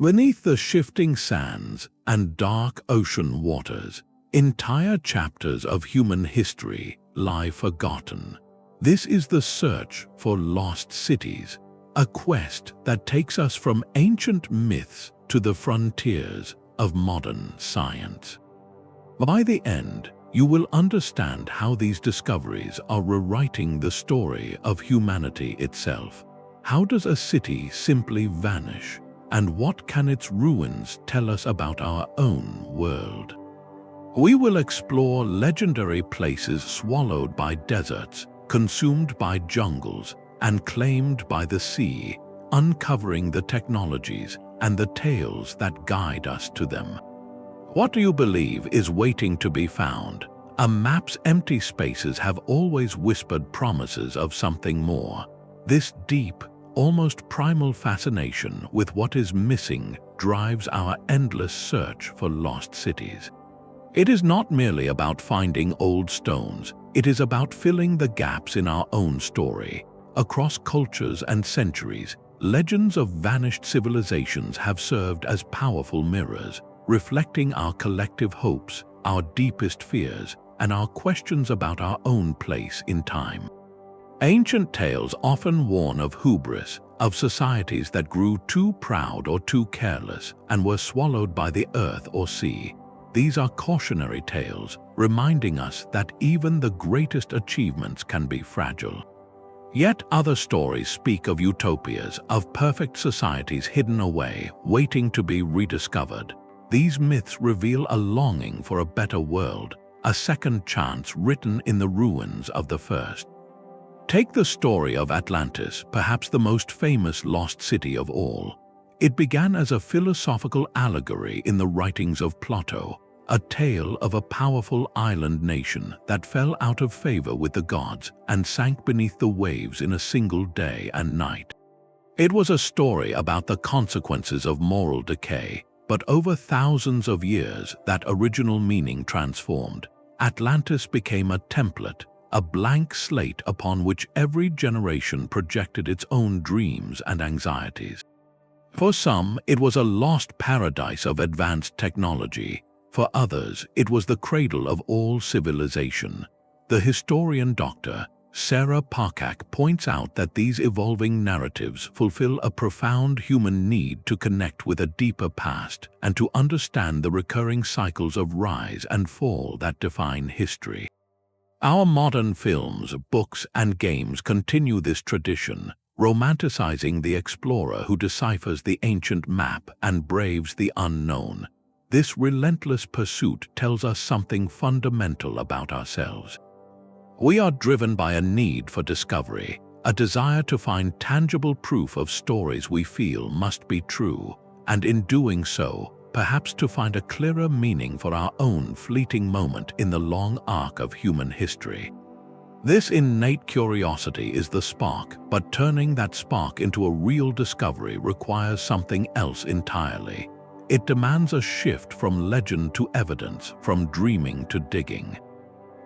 Beneath the shifting sands and dark ocean waters, entire chapters of human history lie forgotten. This is the search for lost cities, a quest that takes us from ancient myths to the frontiers of modern science. By the end, you will understand how these discoveries are rewriting the story of humanity itself. How does a city simply vanish? And what can its ruins tell us about our own world? We will explore legendary places swallowed by deserts, consumed by jungles, and claimed by the sea, uncovering the technologies and the tales that guide us to them. What do you believe is waiting to be found? A map's empty spaces have always whispered promises of something more. This deep, almost primal fascination with what is missing drives our endless search for lost cities. It is not merely about finding old stones, it is about filling the gaps in our own story. Across cultures and centuries, legends of vanished civilizations have served as powerful mirrors, reflecting our collective hopes, our deepest fears, and our questions about our own place in time. Ancient tales often warn of hubris, of societies that grew too proud or too careless and were swallowed by the earth or sea. These are cautionary tales, reminding us that even the greatest achievements can be fragile. Yet other stories speak of utopias, of perfect societies hidden away, waiting to be rediscovered. These myths reveal a longing for a better world, a second chance written in the ruins of the first. Take the story of Atlantis, perhaps the most famous lost city of all. It began as a philosophical allegory in the writings of Plato, a tale of a powerful island nation that fell out of favor with the gods and sank beneath the waves in a single day and night. It was a story about the consequences of moral decay, but over thousands of years, that original meaning transformed. Atlantis became a template, a blank slate upon which every generation projected its own dreams and anxieties. For some, it was a lost paradise of advanced technology. For others, it was the cradle of all civilization. The historian Dr. Sarah Parcak points out that these evolving narratives fulfill a profound human need to connect with a deeper past and to understand the recurring cycles of rise and fall that define history. Our modern films, books, and games continue this tradition, romanticizing the explorer who deciphers the ancient map and braves the unknown. This relentless pursuit tells us something fundamental about ourselves. We are driven by a need for discovery, a desire to find tangible proof of stories we feel must be true, and in doing so, perhaps to find a clearer meaning for our own fleeting moment in the long arc of human history. This innate curiosity is the spark, but turning that spark into a real discovery requires something else entirely. It demands a shift from legend to evidence, from dreaming to digging.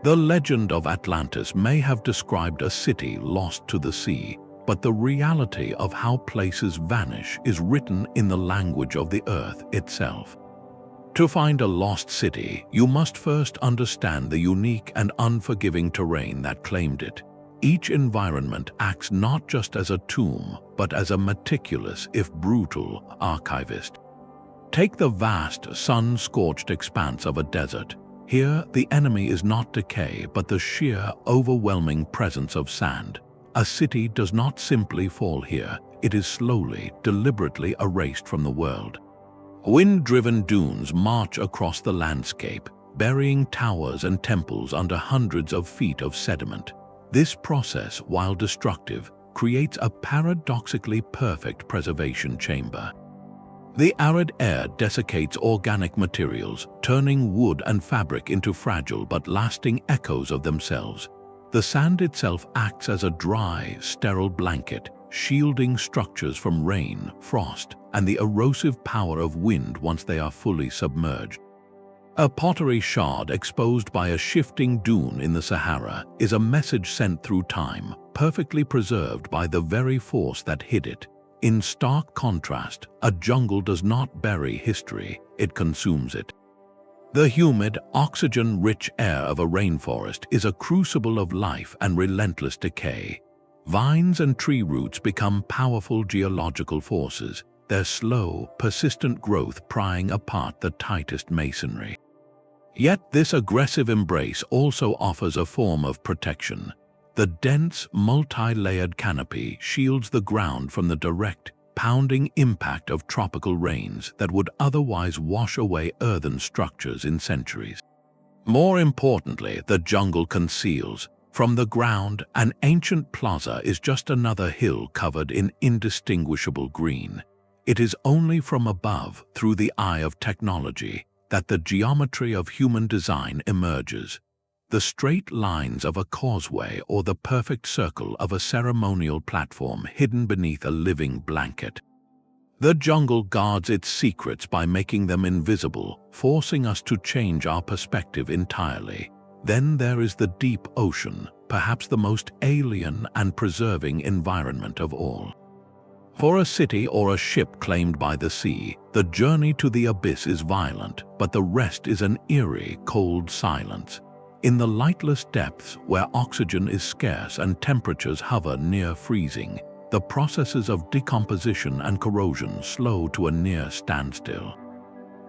The legend of Atlantis may have described a city lost to the sea, but the reality of how places vanish is written in the language of the earth itself. To find a lost city, you must first understand the unique and unforgiving terrain that claimed it. Each environment acts not just as a tomb, but as a meticulous, if brutal, archivist. Take the vast, sun-scorched expanse of a desert. Here, the enemy is not decay, but the sheer, overwhelming presence of sand. A city does not simply fall here, it is slowly, deliberately erased from the world. Wind-driven dunes march across the landscape, burying towers and temples under hundreds of feet of sediment. This process, while destructive, creates a paradoxically perfect preservation chamber. The arid air desiccates organic materials, turning wood and fabric into fragile but lasting echoes of themselves. The sand itself acts as a dry, sterile blanket, shielding structures from rain, frost, and the erosive power of wind once they are fully submerged. A pottery shard exposed by a shifting dune in the Sahara is a message sent through time, perfectly preserved by the very force that hid it. In stark contrast, a jungle does not bury history, it consumes it. The humid, oxygen-rich air of a rainforest is a crucible of life and relentless decay. Vines and tree roots become powerful geological forces, their slow, persistent growth prying apart the tightest masonry. Yet this aggressive embrace also offers a form of protection. The dense, multi-layered canopy shields the ground from the direct, pounding impact of tropical rains that would otherwise wash away earthen structures in centuries. More importantly, the jungle conceals. From the ground, an ancient plaza is just another hill covered in indistinguishable green. It is only from above, through the eye of technology, that the geometry of human design emerges. The straight lines of a causeway or the perfect circle of a ceremonial platform hidden beneath a living blanket. The jungle guards its secrets by making them invisible, forcing us to change our perspective entirely. Then there is the deep ocean, perhaps the most alien and preserving environment of all. For a city or a ship claimed by the sea, the journey to the abyss is violent, but the rest is an eerie, cold silence. In the lightless depths, where oxygen is scarce and temperatures hover near freezing, the processes of decomposition and corrosion slow to a near standstill.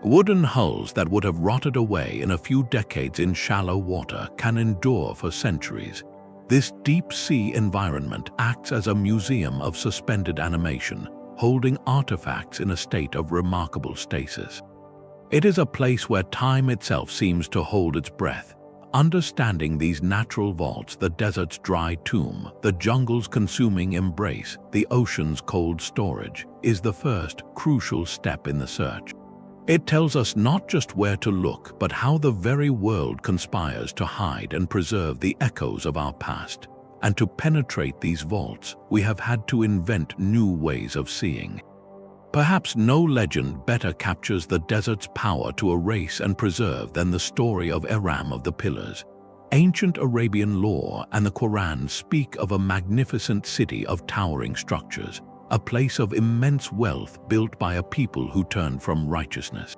Wooden hulls that would have rotted away in a few decades in shallow water can endure for centuries. This deep-sea environment acts as a museum of suspended animation, holding artifacts in a state of remarkable stasis. It is a place where time itself seems to hold its breath. Understanding these natural vaults, the desert's dry tomb, the jungle's consuming embrace, the ocean's cold storage, is the first crucial step in the search. It tells us not just where to look, but how the very world conspires to hide and preserve the echoes of our past. And to penetrate these vaults, we have had to invent new ways of seeing. Perhaps no legend better captures the desert's power to erase and preserve than the story of Iram of the Pillars. Ancient Arabian lore and the Quran speak of a magnificent city of towering structures, a place of immense wealth built by a people who turned from righteousness.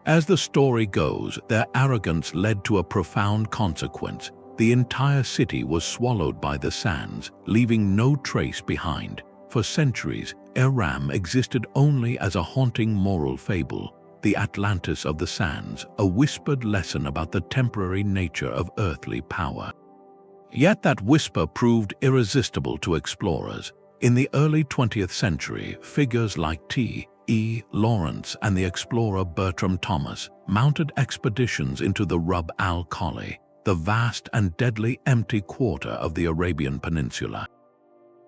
As the story goes, their arrogance led to a profound consequence. The entire city was swallowed by the sands, leaving no trace behind. For centuries, Iram existed only as a haunting moral fable, the Atlantis of the sands, a whispered lesson about the temporary nature of earthly power. Yet that whisper proved irresistible to explorers. In the early 20th century, figures like T.E. Lawrence and the explorer Bertram Thomas mounted expeditions into the Rub al-Khali, the vast and deadly empty quarter of the Arabian Peninsula.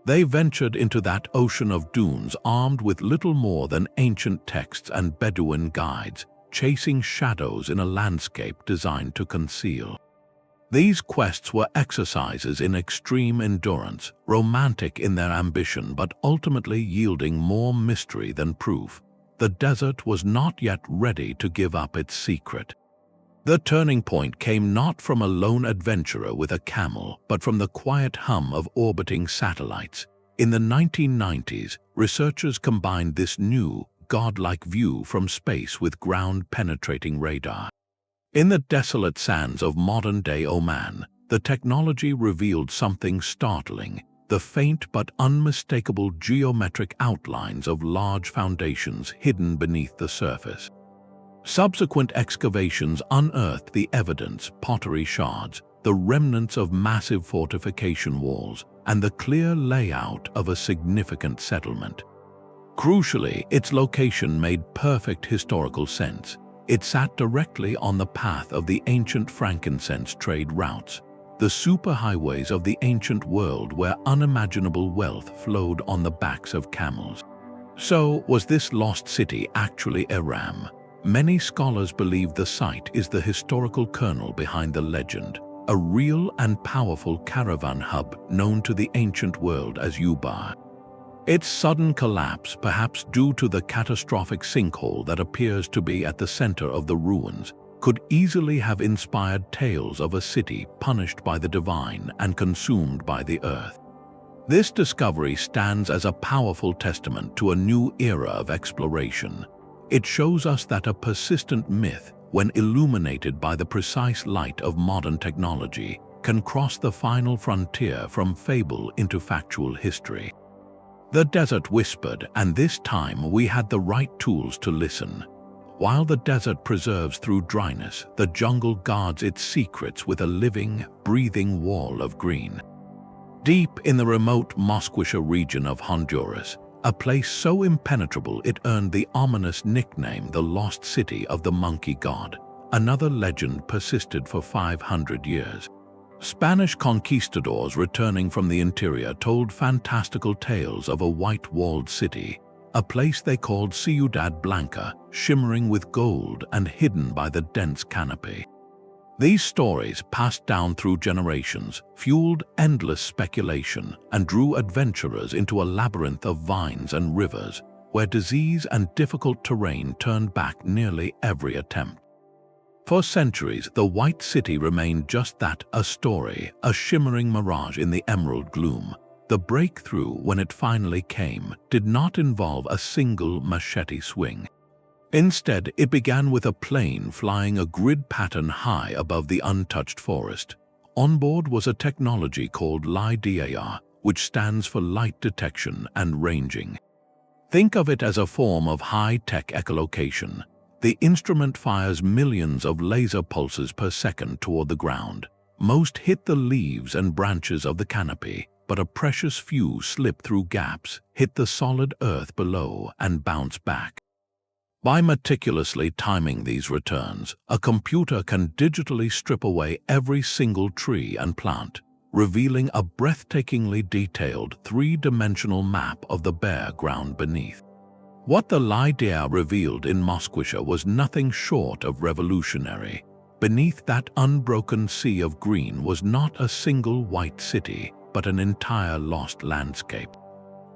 They ventured into that ocean of dunes armed with little more than ancient texts and Bedouin guides, chasing shadows in a landscape designed to conceal. These quests were exercises in extreme endurance, romantic in their ambition but ultimately yielding more mystery than proof. The desert was not yet ready to give up its secret. The turning point came not from a lone adventurer with a camel, but from the quiet hum of orbiting satellites. In the 1990s, researchers combined this new, godlike view from space with ground-penetrating radar. In the desolate sands of modern-day Oman, the technology revealed something startling: the faint but unmistakable geometric outlines of large foundations hidden beneath the surface. Subsequent excavations unearthed the evidence: pottery shards, the remnants of massive fortification walls, and the clear layout of a significant settlement. Crucially, its location made perfect historical sense. It sat directly on the path of the ancient frankincense trade routes, the superhighways of the ancient world where unimaginable wealth flowed on the backs of camels. So, was this lost city actually Iram? Many scholars believe the site is the historical kernel behind the legend, a real and powerful caravan hub known to the ancient world as Ubar. Its sudden collapse, perhaps due to the catastrophic sinkhole that appears to be at the center of the ruins, could easily have inspired tales of a city punished by the divine and consumed by the earth. This discovery stands as a powerful testament to a new era of exploration. It shows us that a persistent myth, when illuminated by the precise light of modern technology, can cross the final frontier from fable into factual history. The desert whispered, and this time we had the right tools to listen. While the desert preserves through dryness, the jungle guards its secrets with a living, breathing wall of green. Deep in the remote Mosquisha region of Honduras, a place so impenetrable it earned the ominous nickname the Lost City of the Monkey God, another legend persisted for 500 years. Spanish conquistadors returning from the interior told fantastical tales of a white-walled city, a place they called Ciudad Blanca, shimmering with gold and hidden by the dense canopy. These stories, passed down through generations, fueled endless speculation and drew adventurers into a labyrinth of vines and rivers, where disease and difficult terrain turned back nearly every attempt. For centuries, the White City remained just that, a story, a shimmering mirage in the emerald gloom. The breakthrough, when it finally came, did not involve a single machete swing. Instead, it began with a plane flying a grid pattern high above the untouched forest. On board was a technology called LiDAR, which stands for light detection and ranging. Think of it as a form of high-tech echolocation. The instrument fires millions of laser pulses per second toward the ground. Most hit the leaves and branches of the canopy, but a precious few slip through gaps, hit the solid earth below, and bounce back. By meticulously timing these returns, a computer can digitally strip away every single tree and plant, revealing a breathtakingly detailed three-dimensional map of the bare ground beneath. What the LiDAR revealed in Mosquisha was nothing short of revolutionary. Beneath that unbroken sea of green was not a single white city, but an entire lost landscape.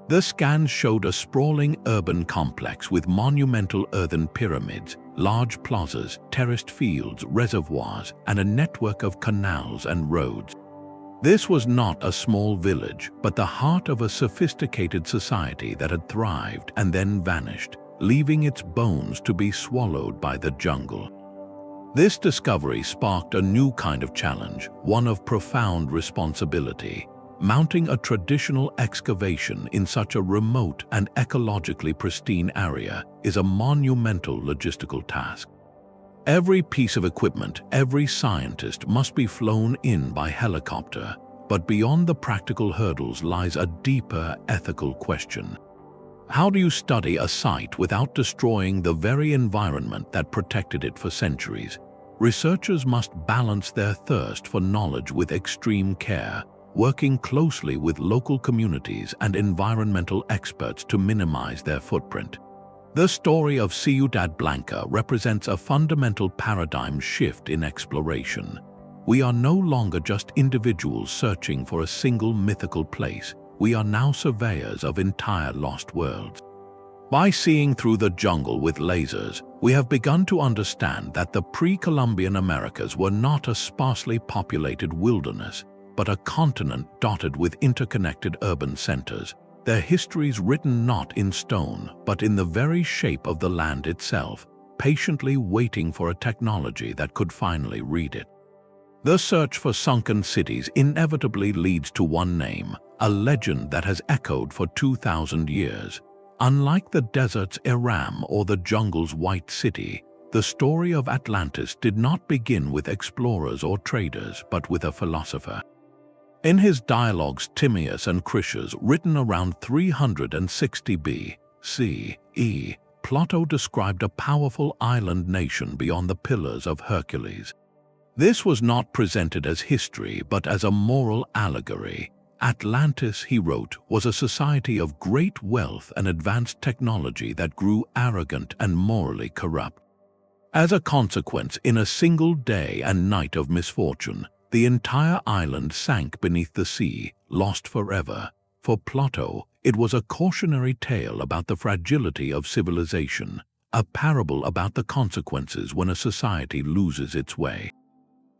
The scans showed a sprawling urban complex with monumental earthen pyramids, large plazas, terraced fields, reservoirs, and a network of canals and roads. This was not a small village, but the heart of a sophisticated society that had thrived and then vanished, leaving its bones to be swallowed by the jungle. This discovery sparked a new kind of challenge, one of profound responsibility. Mounting a traditional excavation in such a remote and ecologically pristine area is a monumental logistical task. Every piece of equipment, every scientist must be flown in by helicopter, but beyond the practical hurdles lies a deeper ethical question. How do you study a site without destroying the very environment that protected it for centuries? Researchers must balance their thirst for knowledge with extreme care, working closely with local communities and environmental experts to minimize their footprint. The story of Ciudad Blanca represents a fundamental paradigm shift in exploration. We are no longer just individuals searching for a single mythical place. We are now surveyors of entire lost worlds. By seeing through the jungle with lasers, we have begun to understand that the pre-Columbian Americas were not a sparsely populated wilderness, but a continent dotted with interconnected urban centers, their histories written not in stone, but in the very shape of the land itself, patiently waiting for a technology that could finally read it. The search for sunken cities inevitably leads to one name, a legend that has echoed for 2,000 years. Unlike the desert's Iram or the jungle's White City, the story of Atlantis did not begin with explorers or traders, but with a philosopher. In his dialogues Timaeus and Critias, written around 360 B.C.E., Plato described a powerful island nation beyond the Pillars of Hercules. This was not presented as history, but as a moral allegory. Atlantis, he wrote, was a society of great wealth and advanced technology that grew arrogant and morally corrupt. As a consequence, in a single day and night of misfortune, the entire island sank beneath the sea, lost forever. For Plato, it was a cautionary tale about the fragility of civilization, a parable about the consequences when a society loses its way.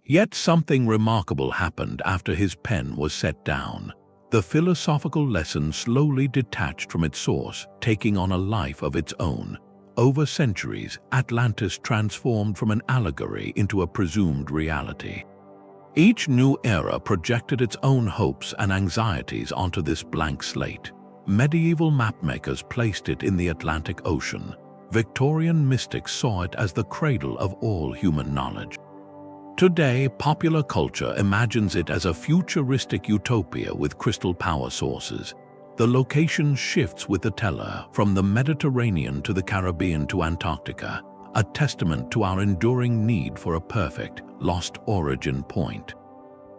Yet something remarkable happened after his pen was set down. The philosophical lesson slowly detached from its source, taking on a life of its own. Over centuries, Atlantis transformed from an allegory into a presumed reality. Each new era projected its own hopes and anxieties onto this blank slate. Medieval mapmakers placed it in the Atlantic Ocean. Victorian mystics saw it as the cradle of all human knowledge. Today, popular culture imagines it as a futuristic utopia with crystal power sources. The location shifts with the teller, from the Mediterranean to the Caribbean to Antarctica, a testament to our enduring need for a perfect, lost origin point.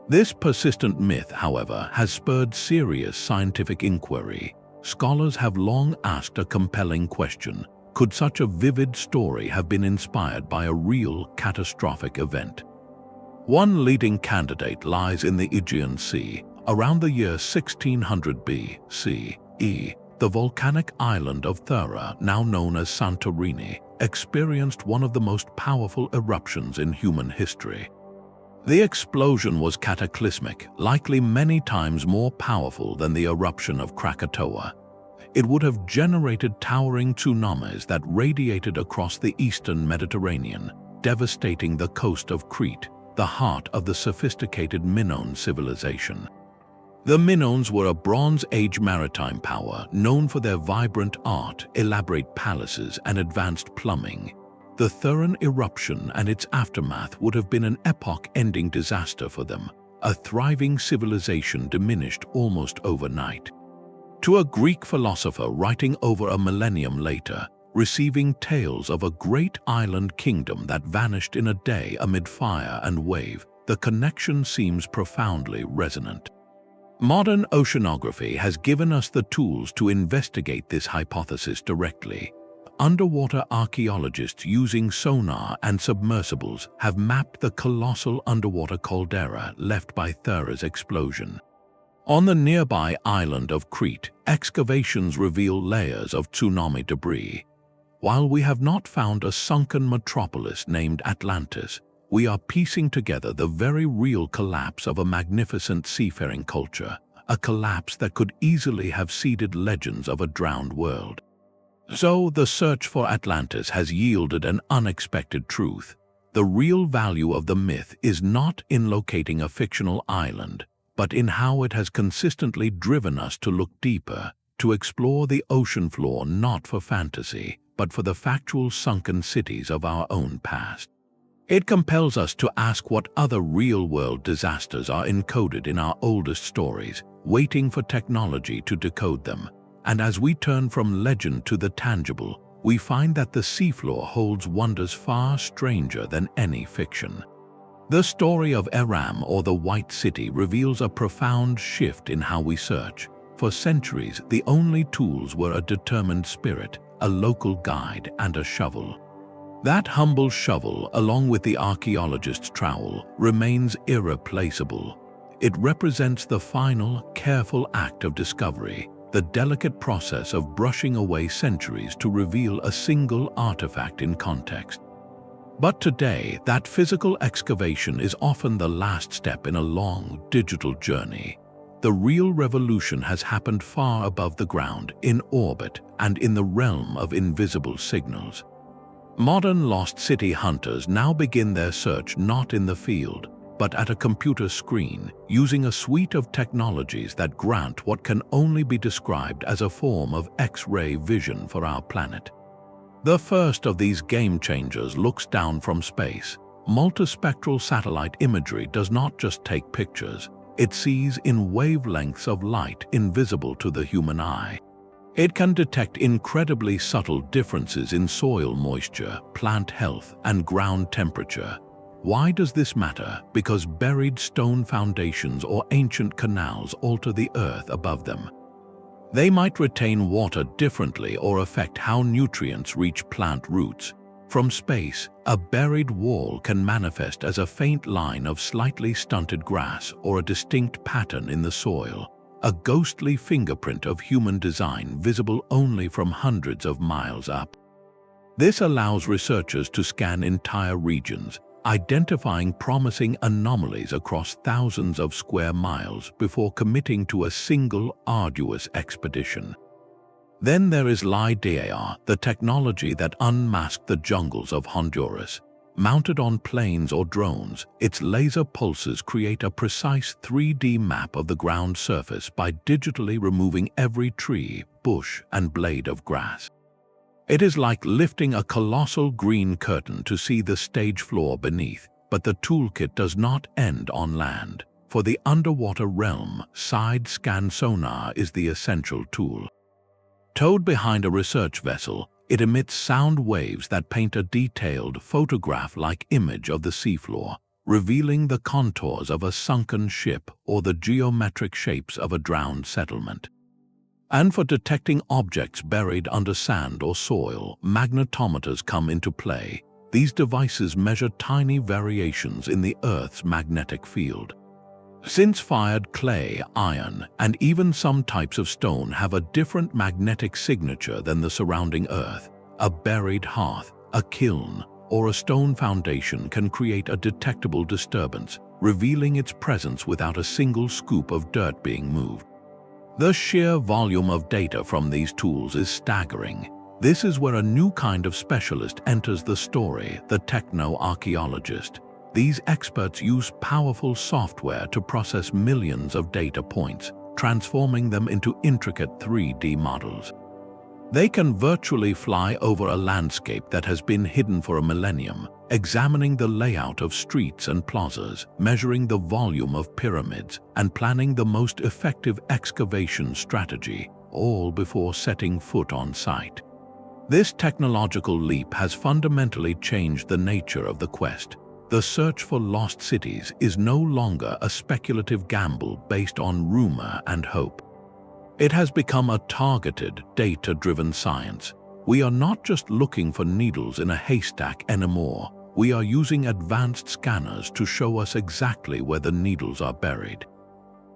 This persistent myth, however, has spurred serious scientific inquiry. Scholars have long asked a compelling question: could such a vivid story have been inspired by a real catastrophic event? One leading candidate lies in the Aegean Sea. Around the year 1600 BCE, the volcanic island of Thera, now known as Santorini, experienced one of the most powerful eruptions in human history. The explosion was cataclysmic, likely many times more powerful than the eruption of Krakatoa. It would have generated towering tsunamis that radiated across the eastern Mediterranean, devastating the coast of Crete, the heart of the sophisticated Minoan civilization. The Minoans were a Bronze Age maritime power known for their vibrant art, elaborate palaces, and advanced plumbing. The Theran eruption and its aftermath would have been an epoch-ending disaster for them, a thriving civilization diminished almost overnight. To a Greek philosopher writing over a millennium later, receiving tales of a great island kingdom that vanished in a day amid fire and wave, the connection seems profoundly resonant. Modern oceanography has given us the tools to investigate this hypothesis directly. Underwater archaeologists using sonar and submersibles have mapped the colossal underwater caldera left by Thera's explosion. On the nearby island of Crete, excavations reveal layers of tsunami debris. While we have not found a sunken metropolis named Atlantis, we are piecing together the very real collapse of a magnificent seafaring culture, a collapse that could easily have seeded legends of a drowned world. So, the search for Atlantis has yielded an unexpected truth. The real value of the myth is not in locating a fictional island, but in how it has consistently driven us to look deeper, to explore the ocean floor not for fantasy, but for the factual sunken cities of our own past. It compels us to ask what other real-world disasters are encoded in our oldest stories, waiting for technology to decode them. And as we turn from legend to the tangible, we find that the seafloor holds wonders far stranger than any fiction. The story of Iram, or the White City, reveals a profound shift in how we search. For centuries, the only tools were a determined spirit, a local guide, and a shovel. That humble shovel, along with the archaeologist's trowel, remains irreplaceable. It represents the final, careful act of discovery, the delicate process of brushing away centuries to reveal a single artifact in context. But today, that physical excavation is often the last step in a long, digital journey. The real revolution has happened far above the ground, in orbit, and in the realm of invisible signals. Modern lost city hunters now begin their search not in the field, but at a computer screen, using a suite of technologies that grant what can only be described as a form of X-ray vision for our planet. The first of these game changers looks down from space. Multispectral satellite imagery does not just take pictures, it sees in wavelengths of light invisible to the human eye. It can detect incredibly subtle differences in soil moisture, plant health, and ground temperature. Why does this matter? Because buried stone foundations or ancient canals alter the earth above them. They might retain water differently or affect how nutrients reach plant roots. From space, a buried wall can manifest as a faint line of slightly stunted grass or a distinct pattern in the soil, a ghostly fingerprint of human design visible only from hundreds of miles up. This allows researchers to scan entire regions, identifying promising anomalies across thousands of square miles before committing to a single arduous expedition. Then there is LiDAR, the technology that unmasked the jungles of Honduras. Mounted on planes or drones, its laser pulses create a precise 3D map of the ground surface by digitally removing every tree, bush, and blade of grass. It is like lifting a colossal green curtain to see the stage floor beneath, but the toolkit does not end on land. For the underwater realm, side-scan sonar is the essential tool. Towed behind a research vessel, it emits sound waves that paint a detailed photograph-like image of the seafloor, revealing the contours of a sunken ship or the geometric shapes of a drowned settlement. And for detecting objects buried under sand or soil, magnetometers come into play. These devices measure tiny variations in the Earth's magnetic field. Since fired clay, iron, and even some types of stone have a different magnetic signature than the surrounding Earth, a buried hearth, a kiln, or a stone foundation can create a detectable disturbance, revealing its presence without a single scoop of dirt being moved. The sheer volume of data from these tools is staggering. This is where a new kind of specialist enters the story, the techno-archaeologist. These experts use powerful software to process millions of data points, transforming them into intricate 3D models. They can virtually fly over a landscape that has been hidden for a millennium, examining the layout of streets and plazas, measuring the volume of pyramids, and planning the most effective excavation strategy, all before setting foot on site. This technological leap has fundamentally changed the nature of the quest. The search for lost cities is no longer a speculative gamble based on rumor and hope. It has become a targeted, data-driven science. We are not just looking for needles in a haystack anymore. We are using advanced scanners to show us exactly where the needles are buried.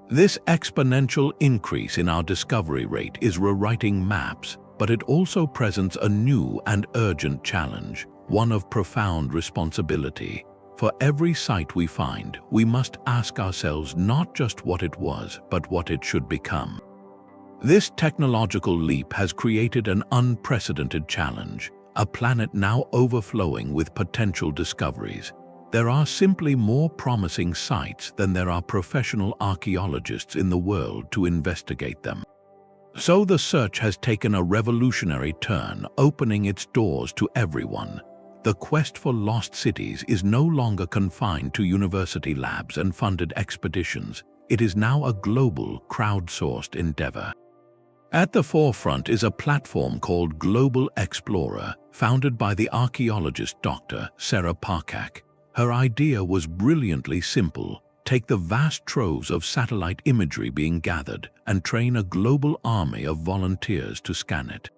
This exponential increase in our discovery rate is rewriting maps, but it also presents a new and urgent challenge, one of profound responsibility. For every site we find, we must ask ourselves not just what it was, but what it should become. This technological leap has created an unprecedented challenge, a planet now overflowing with potential discoveries. There are simply more promising sites than there are professional archaeologists in the world to investigate them. So the search has taken a revolutionary turn, opening its doors to everyone. The quest for lost cities is no longer confined to university labs and funded expeditions. It is now a global, crowdsourced endeavor. At the forefront is a platform called Global Explorer, founded by the archaeologist Dr. Thera. Her idea was brilliantly simple: take the vast troves of satellite imagery being gathered and train a global army of volunteers to scan it.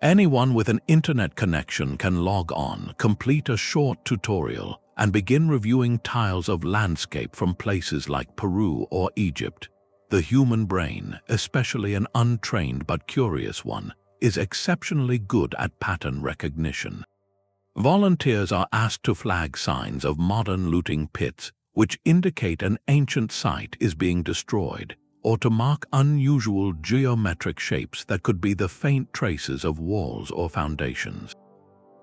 Anyone with an internet connection can log on, complete a short tutorial, and begin reviewing tiles of landscape from places like Peru or Egypt. The human brain, especially an untrained but curious one, is exceptionally good at pattern recognition. Volunteers are asked to flag signs of modern looting pits, which indicate an ancient site is being destroyed, or to mark unusual geometric shapes that could be the faint traces of walls or foundations.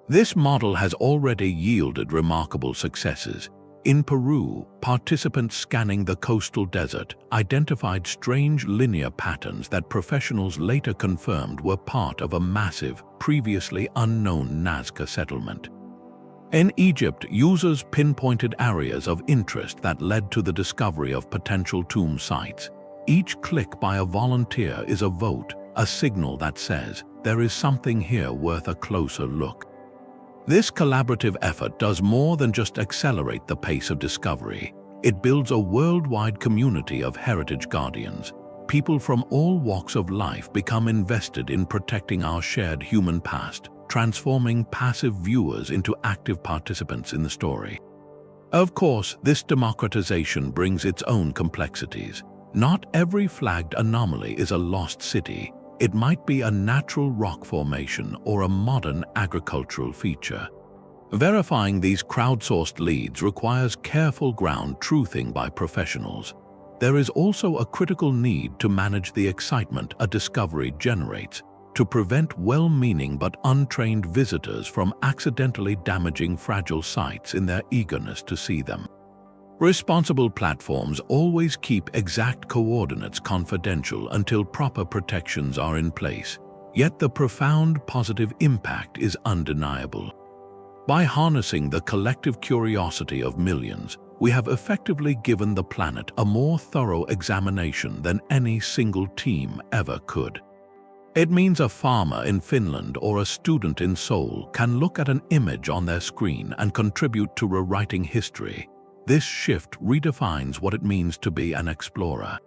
This model has already yielded remarkable successes. In Peru, participants scanning the coastal desert identified strange linear patterns that professionals later confirmed were part of a massive, previously unknown Nazca settlement. In Egypt, users pinpointed areas of interest that led to the discovery of potential tomb sites. Each click by a volunteer is a vote, a signal that says, there is something here worth a closer look. This collaborative effort does more than just accelerate the pace of discovery. It builds a worldwide community of heritage guardians. People from all walks of life become invested in protecting our shared human past, transforming passive viewers into active participants in the story. Of course, this democratization brings its own complexities. Not every flagged anomaly is a lost city. It might be a natural rock formation or a modern agricultural feature. Verifying these crowdsourced leads requires careful ground truthing by professionals. There is also a critical need to manage the excitement a discovery generates, to prevent well-meaning but untrained visitors from accidentally damaging fragile sites in their eagerness to see them. Responsible platforms always keep exact coordinates confidential until proper protections are in place, yet the profound positive impact is undeniable. By harnessing the collective curiosity of millions, we have effectively given the planet a more thorough examination than any single team ever could. It means a farmer in Finland or a student in Seoul can look at an image on their screen and contribute to rewriting history. This shift redefines what it means to be an explorer.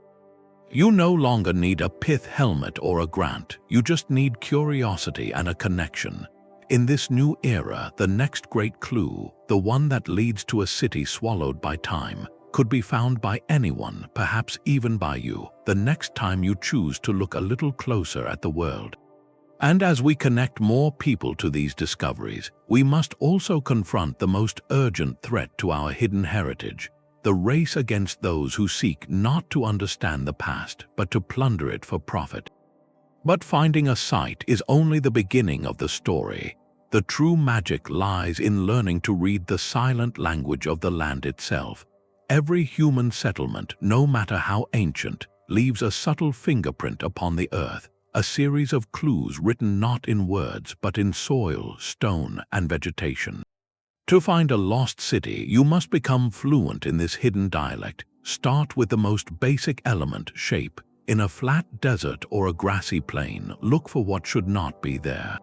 You no longer need a pith helmet or a grant, you just need curiosity and a connection. In this new era, the next great clue, the one that leads to a city swallowed by time, could be found by anyone, perhaps even by you, the next time you choose to look a little closer at the world. And as we connect more people to these discoveries, we must also confront the most urgent threat to our hidden heritage, the race against those who seek not to understand the past, but to plunder it for profit. But finding a site is only the beginning of the story. The true magic lies in learning to read the silent language of the land itself. Every human settlement, no matter how ancient, leaves a subtle fingerprint upon the earth, a series of clues written not in words but in soil, stone, and vegetation. To find a lost city, you must become fluent in this hidden dialect. Start with the most basic element, shape. In a flat desert or a grassy plain, look for what should not be there.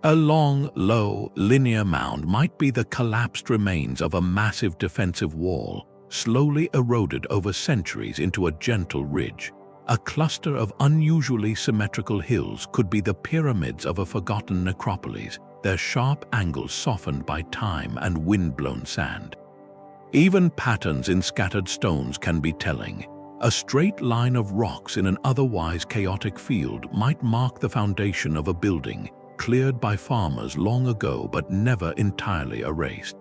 A long, low, linear mound might be the collapsed remains of a massive defensive wall, slowly eroded over centuries into a gentle ridge. A cluster of unusually symmetrical hills could be the pyramids of a forgotten necropolis, their sharp angles softened by time and wind-blown sand. Even patterns in scattered stones can be telling. A straight line of rocks in an otherwise chaotic field might mark the foundation of a building, cleared by farmers long ago but never entirely erased.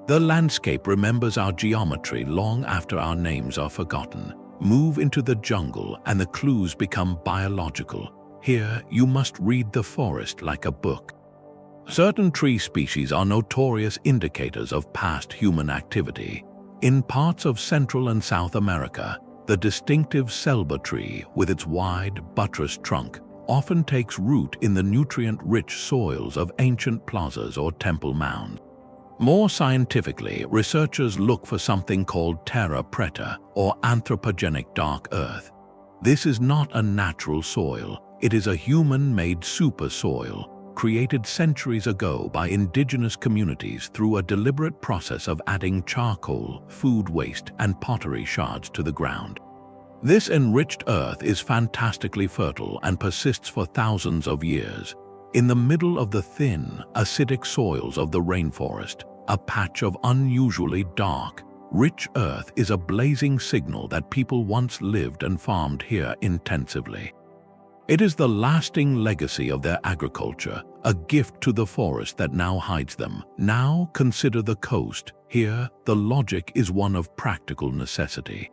The landscape remembers our geometry long after our names are forgotten. Move into the jungle and the clues become biological. Here, you must read the forest like a book. Certain tree species are notorious indicators of past human activity. In parts of Central and South America, the distinctive selva tree, with its wide, buttressed trunk, often takes root in the nutrient-rich soils of ancient plazas or temple mounds. More scientifically, researchers look for something called terra preta, or anthropogenic dark earth. This is not a natural soil, it is a human-made super soil, created centuries ago by indigenous communities through a deliberate process of adding charcoal, food waste, and pottery shards to the ground. This enriched earth is fantastically fertile and persists for thousands of years. In the middle of the thin, acidic soils of the rainforest, a patch of unusually dark, rich earth is a blazing signal that people once lived and farmed here intensively. It is the lasting legacy of their agriculture, a gift to the forest that now hides them. Now consider the coast. Here, the logic is one of practical necessity.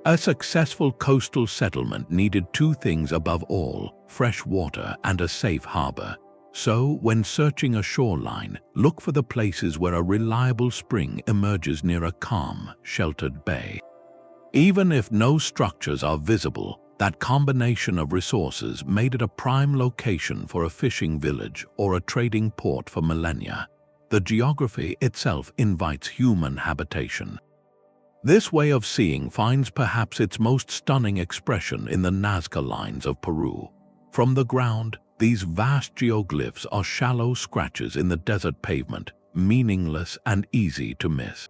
A successful coastal settlement needed two things above all: fresh water and a safe harbor. So, when searching a shoreline, look for the places where a reliable spring emerges near a calm, sheltered bay. Even if no structures are visible, that combination of resources made it a prime location for a fishing village or a trading port for millennia. The geography itself invites human habitation. This way of seeing finds perhaps its most stunning expression in the Nazca lines of Peru. From the ground, these vast geoglyphs are shallow scratches in the desert pavement, meaningless and easy to miss.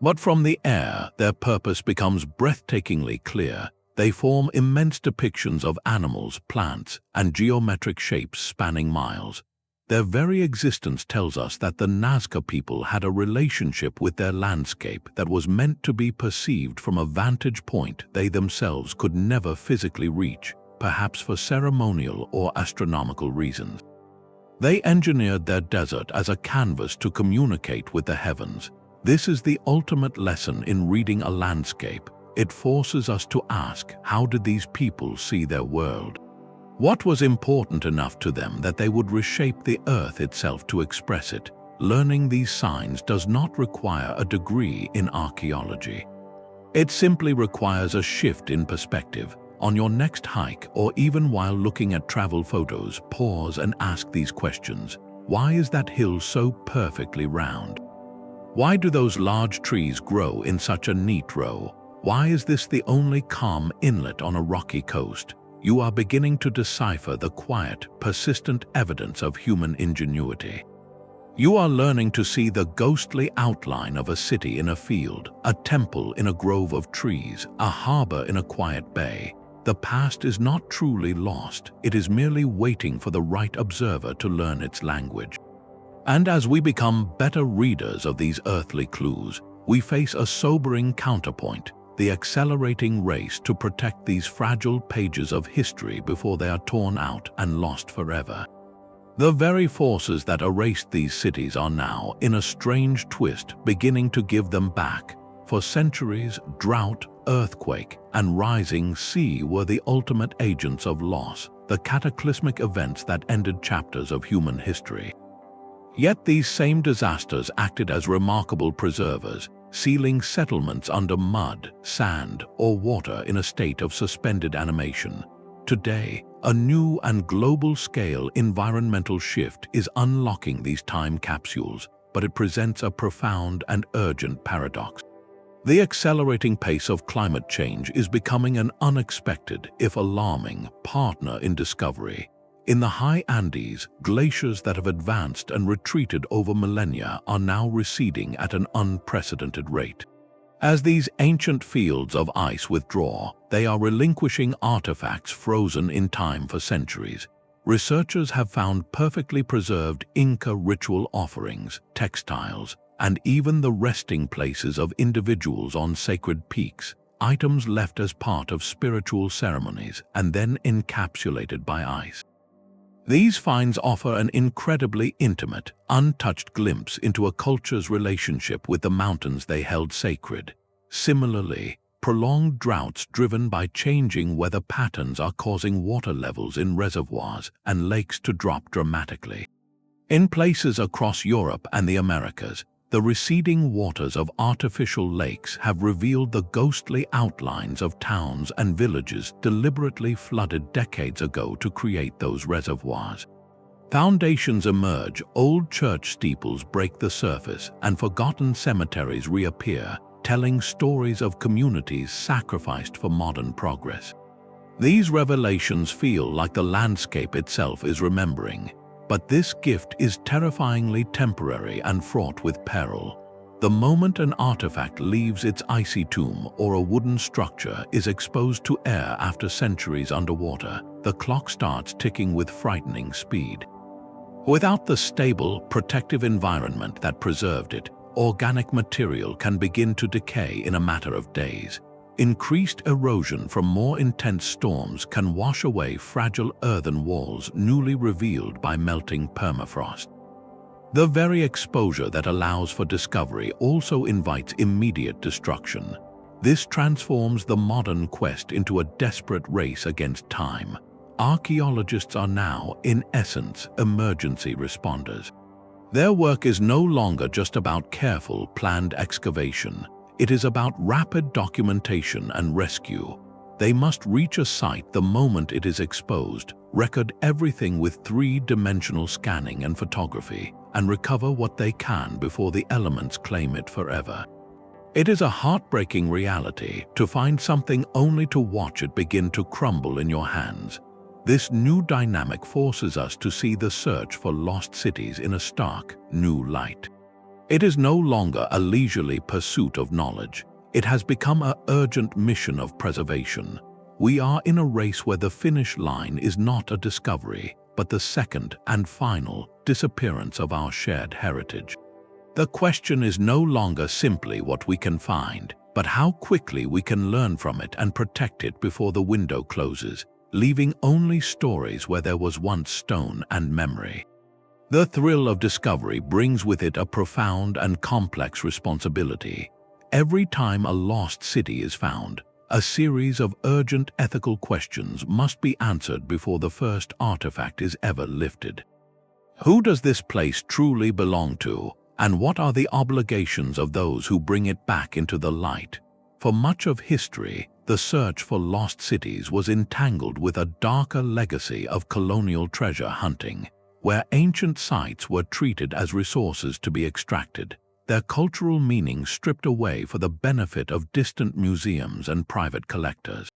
But from the air, their purpose becomes breathtakingly clear. They form immense depictions of animals, plants, and geometric shapes spanning miles. Their very existence tells us that the Nazca people had a relationship with their landscape that was meant to be perceived from a vantage point they themselves could never physically reach, perhaps for ceremonial or astronomical reasons. They engineered their desert as a canvas to communicate with the heavens. This is the ultimate lesson in reading a landscape. It forces us to ask, how did these people see their world? What was important enough to them that they would reshape the earth itself to express it? Learning these signs does not require a degree in archaeology. It simply requires a shift in perspective. On your next hike, or even while looking at travel photos, pause and ask these questions. Why is that hill so perfectly round? Why do those large trees grow in such a neat row? Why is this the only calm inlet on a rocky coast? You are beginning to decipher the quiet, persistent evidence of human ingenuity. You are learning to see the ghostly outline of a city in a field, a temple in a grove of trees, a harbor in a quiet bay. The past is not truly lost, it is merely waiting for the right observer to learn its language. And as we become better readers of these earthly clues, we face a sobering counterpoint, the accelerating race to protect these fragile pages of history before they are torn out and lost forever. The very forces that erased these cities are now, in a strange twist, beginning to give them back. For centuries, drought, earthquake, and rising sea were the ultimate agents of loss, the cataclysmic events that ended chapters of human history. Yet these same disasters acted as remarkable preservers, sealing settlements under mud, sand, or water in a state of suspended animation. Today, a new and global-scale environmental shift is unlocking these time capsules, but it presents a profound and urgent paradox. The accelerating pace of climate change is becoming an unexpected, if alarming, partner in discovery. In the high Andes, glaciers that have advanced and retreated over millennia are now receding at an unprecedented rate. As these ancient fields of ice withdraw, they are relinquishing artifacts frozen in time for centuries. Researchers have found perfectly preserved Inca ritual offerings, textiles, and even the resting places of individuals on sacred peaks, items left as part of spiritual ceremonies and then encapsulated by ice. These finds offer an incredibly intimate, untouched glimpse into a culture's relationship with the mountains they held sacred. Similarly, prolonged droughts driven by changing weather patterns are causing water levels in reservoirs and lakes to drop dramatically. In places across Europe and the Americas, the receding waters of artificial lakes have revealed the ghostly outlines of towns and villages deliberately flooded decades ago to create those reservoirs. Foundations emerge, old church steeples break the surface, and forgotten cemeteries reappear, telling stories of communities sacrificed for modern progress. These revelations feel like the landscape itself is remembering. But this gift is terrifyingly temporary and fraught with peril. The moment an artifact leaves its icy tomb or a wooden structure is exposed to air after centuries underwater, the clock starts ticking with frightening speed. Without the stable, protective environment that preserved it, organic material can begin to decay in a matter of days. Increased erosion from more intense storms can wash away fragile earthen walls newly revealed by melting permafrost. The very exposure that allows for discovery also invites immediate destruction. This transforms the modern quest into a desperate race against time. Archaeologists are now, in essence, emergency responders. Their work is no longer just about careful, planned excavation. It is about rapid documentation and rescue. They must reach a site the moment it is exposed, record everything with three-dimensional scanning and photography, and recover what they can before the elements claim it forever. It is a heartbreaking reality to find something only to watch it begin to crumble in your hands. This new dynamic forces us to see the search for lost cities in a stark, new light. It is no longer a leisurely pursuit of knowledge. It has become an urgent mission of preservation. We are in a race where the finish line is not a discovery, but the second and final disappearance of our shared heritage. The question is no longer simply what we can find, but how quickly we can learn from it and protect it before the window closes, leaving only stories where there was once stone and memory. The thrill of discovery brings with it a profound and complex responsibility. Every time a lost city is found, a series of urgent ethical questions must be answered before the first artifact is ever lifted. Who does this place truly belong to, and what are the obligations of those who bring it back into the light? For much of history, the search for lost cities was entangled with a darker legacy of colonial treasure hunting, where ancient sites were treated as resources to be extracted, their cultural meaning stripped away for the benefit of distant museums and private collectors.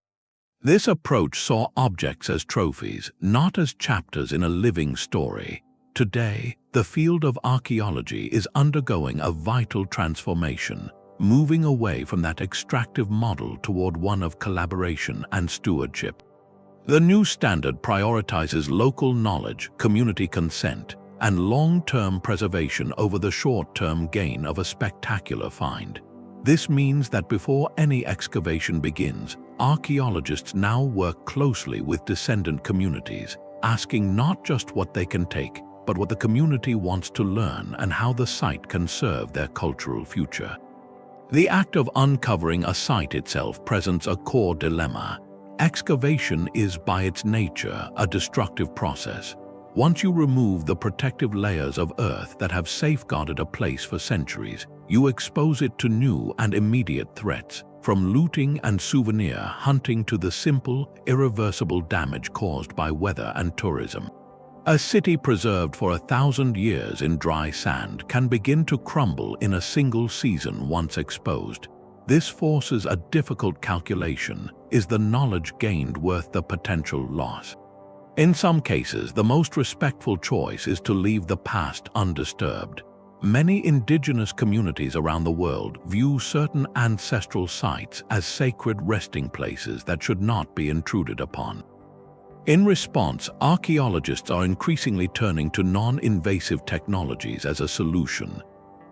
This approach saw objects as trophies, not as chapters in a living story. Today, the field of archaeology is undergoing a vital transformation, moving away from that extractive model toward one of collaboration and stewardship. The new standard prioritizes local knowledge, community consent, and long-term preservation over the short-term gain of a spectacular find. This means that before any excavation begins, archaeologists now work closely with descendant communities, asking not just what they can take, but what the community wants to learn and how the site can serve their cultural future. The act of uncovering a site itself presents a core dilemma. Excavation is by its nature a destructive process. Once you remove the protective layers of earth that have safeguarded a place for centuries, you expose it to new and immediate threats, from looting and souvenir hunting to the simple, irreversible damage caused by weather and tourism. A city preserved for 1,000 years in dry sand can begin to crumble in a single season once exposed. This forces a difficult calculation: is the knowledge gained worth the potential loss? In some cases, the most respectful choice is to leave the past undisturbed. Many indigenous communities around the world view certain ancestral sites as sacred resting places that should not be intruded upon. In response, archaeologists are increasingly turning to non-invasive technologies as a solution.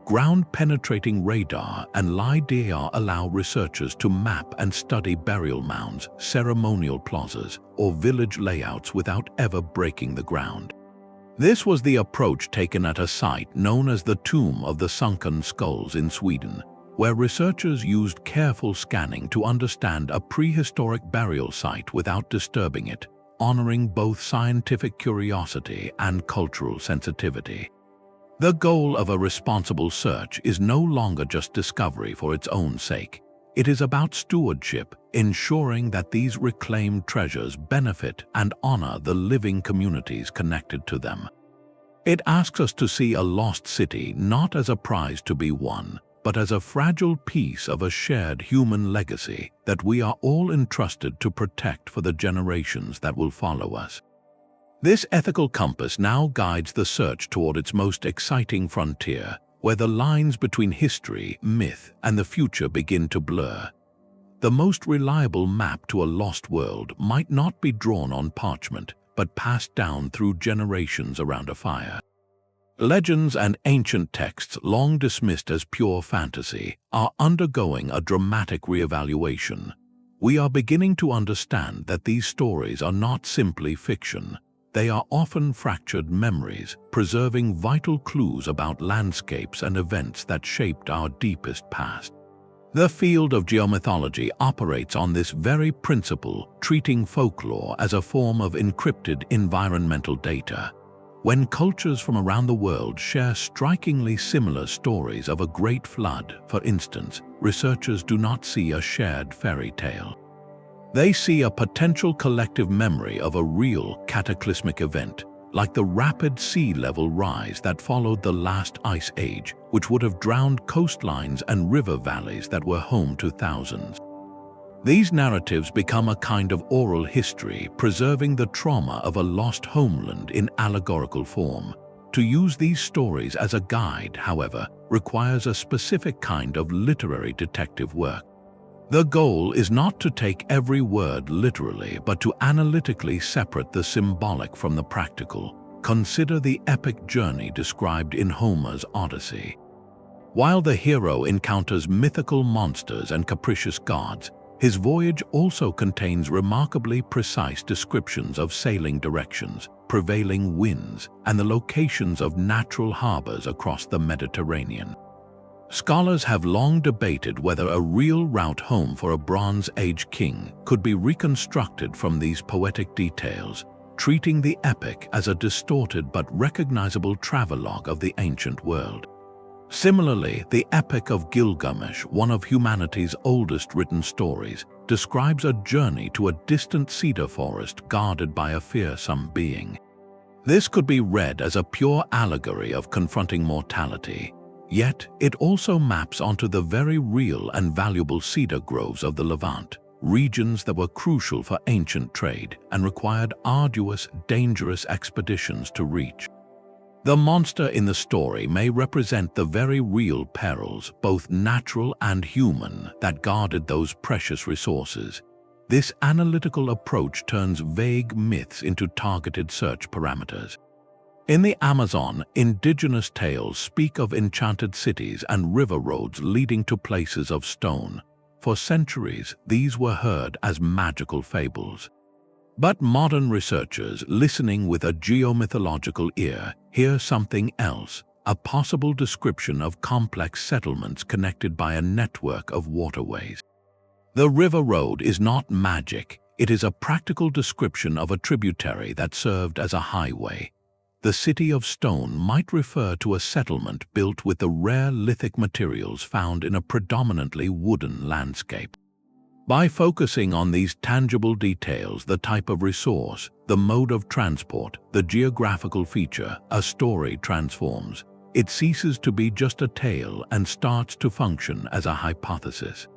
Ground-penetrating radar and LiDAR allow researchers to map and study burial mounds, ceremonial plazas, or village layouts without ever breaking the ground. This was the approach taken at a site known as the Tomb of the Sunken Skulls in Sweden, where researchers used careful scanning to understand a prehistoric burial site without disturbing it, honoring both scientific curiosity and cultural sensitivity. The goal of a responsible search is no longer just discovery for its own sake. It is about stewardship, ensuring that these reclaimed treasures benefit and honor the living communities connected to them. It asks us to see a lost city not as a prize to be won, but as a fragile piece of a shared human legacy that we are all entrusted to protect for the generations that will follow us. This ethical compass now guides the search toward its most exciting frontier, where the lines between history, myth, and the future begin to blur. The most reliable map to a lost world might not be drawn on parchment, but passed down through generations around a fire. Legends and ancient texts, long dismissed as pure fantasy, are undergoing a dramatic reevaluation. We are beginning to understand that these stories are not simply fiction. They are often fractured memories, preserving vital clues about landscapes and events that shaped our deepest past. The field of geomythology operates on this very principle, treating folklore as a form of encrypted environmental data. When cultures from around the world share strikingly similar stories of a great flood, for instance, researchers do not see a shared fairy tale. They see a potential collective memory of a real cataclysmic event, like the rapid sea level rise that followed the last ice age, which would have drowned coastlines and river valleys that were home to thousands. These narratives become a kind of oral history, preserving the trauma of a lost homeland in allegorical form. To use these stories as a guide, however, requires a specific kind of literary detective work. The goal is not to take every word literally, but to analytically separate the symbolic from the practical. Consider the epic journey described in Homer's Odyssey. While the hero encounters mythical monsters and capricious gods, His voyage also contains remarkably precise descriptions of sailing directions, prevailing winds, and the locations of natural harbors across the Mediterranean. Scholars have long debated whether a real route home for a Bronze Age king could be reconstructed from these poetic details, treating the epic as a distorted but recognizable travelogue of the ancient world. Similarly, the Epic of Gilgamesh, one of humanity's oldest written stories, describes a journey to a distant cedar forest guarded by a fearsome being. This could be read as a pure allegory of confronting mortality, yet it also maps onto the very real and valuable cedar groves of the Levant, regions that were crucial for ancient trade and required arduous, dangerous expeditions to reach. The monster in the story may represent the very real perils, both natural and human, that guarded those precious resources. This analytical approach turns vague myths into targeted search parameters. In the Amazon, indigenous tales speak of enchanted cities and river roads leading to places of stone. For centuries, these were heard as magical fables. But modern researchers, listening with a geomythological ear, hear something else, a possible description of complex settlements connected by a network of waterways. The river road is not magic, it is a practical description of a tributary that served as a highway. The City of Stone might refer to a settlement built with the rare lithic materials found in a predominantly wooden landscape. By focusing on these tangible details, the type of resource, the mode of transport, the geographical feature, a story transforms. It ceases to be just a tale and starts to function as a hypothesis.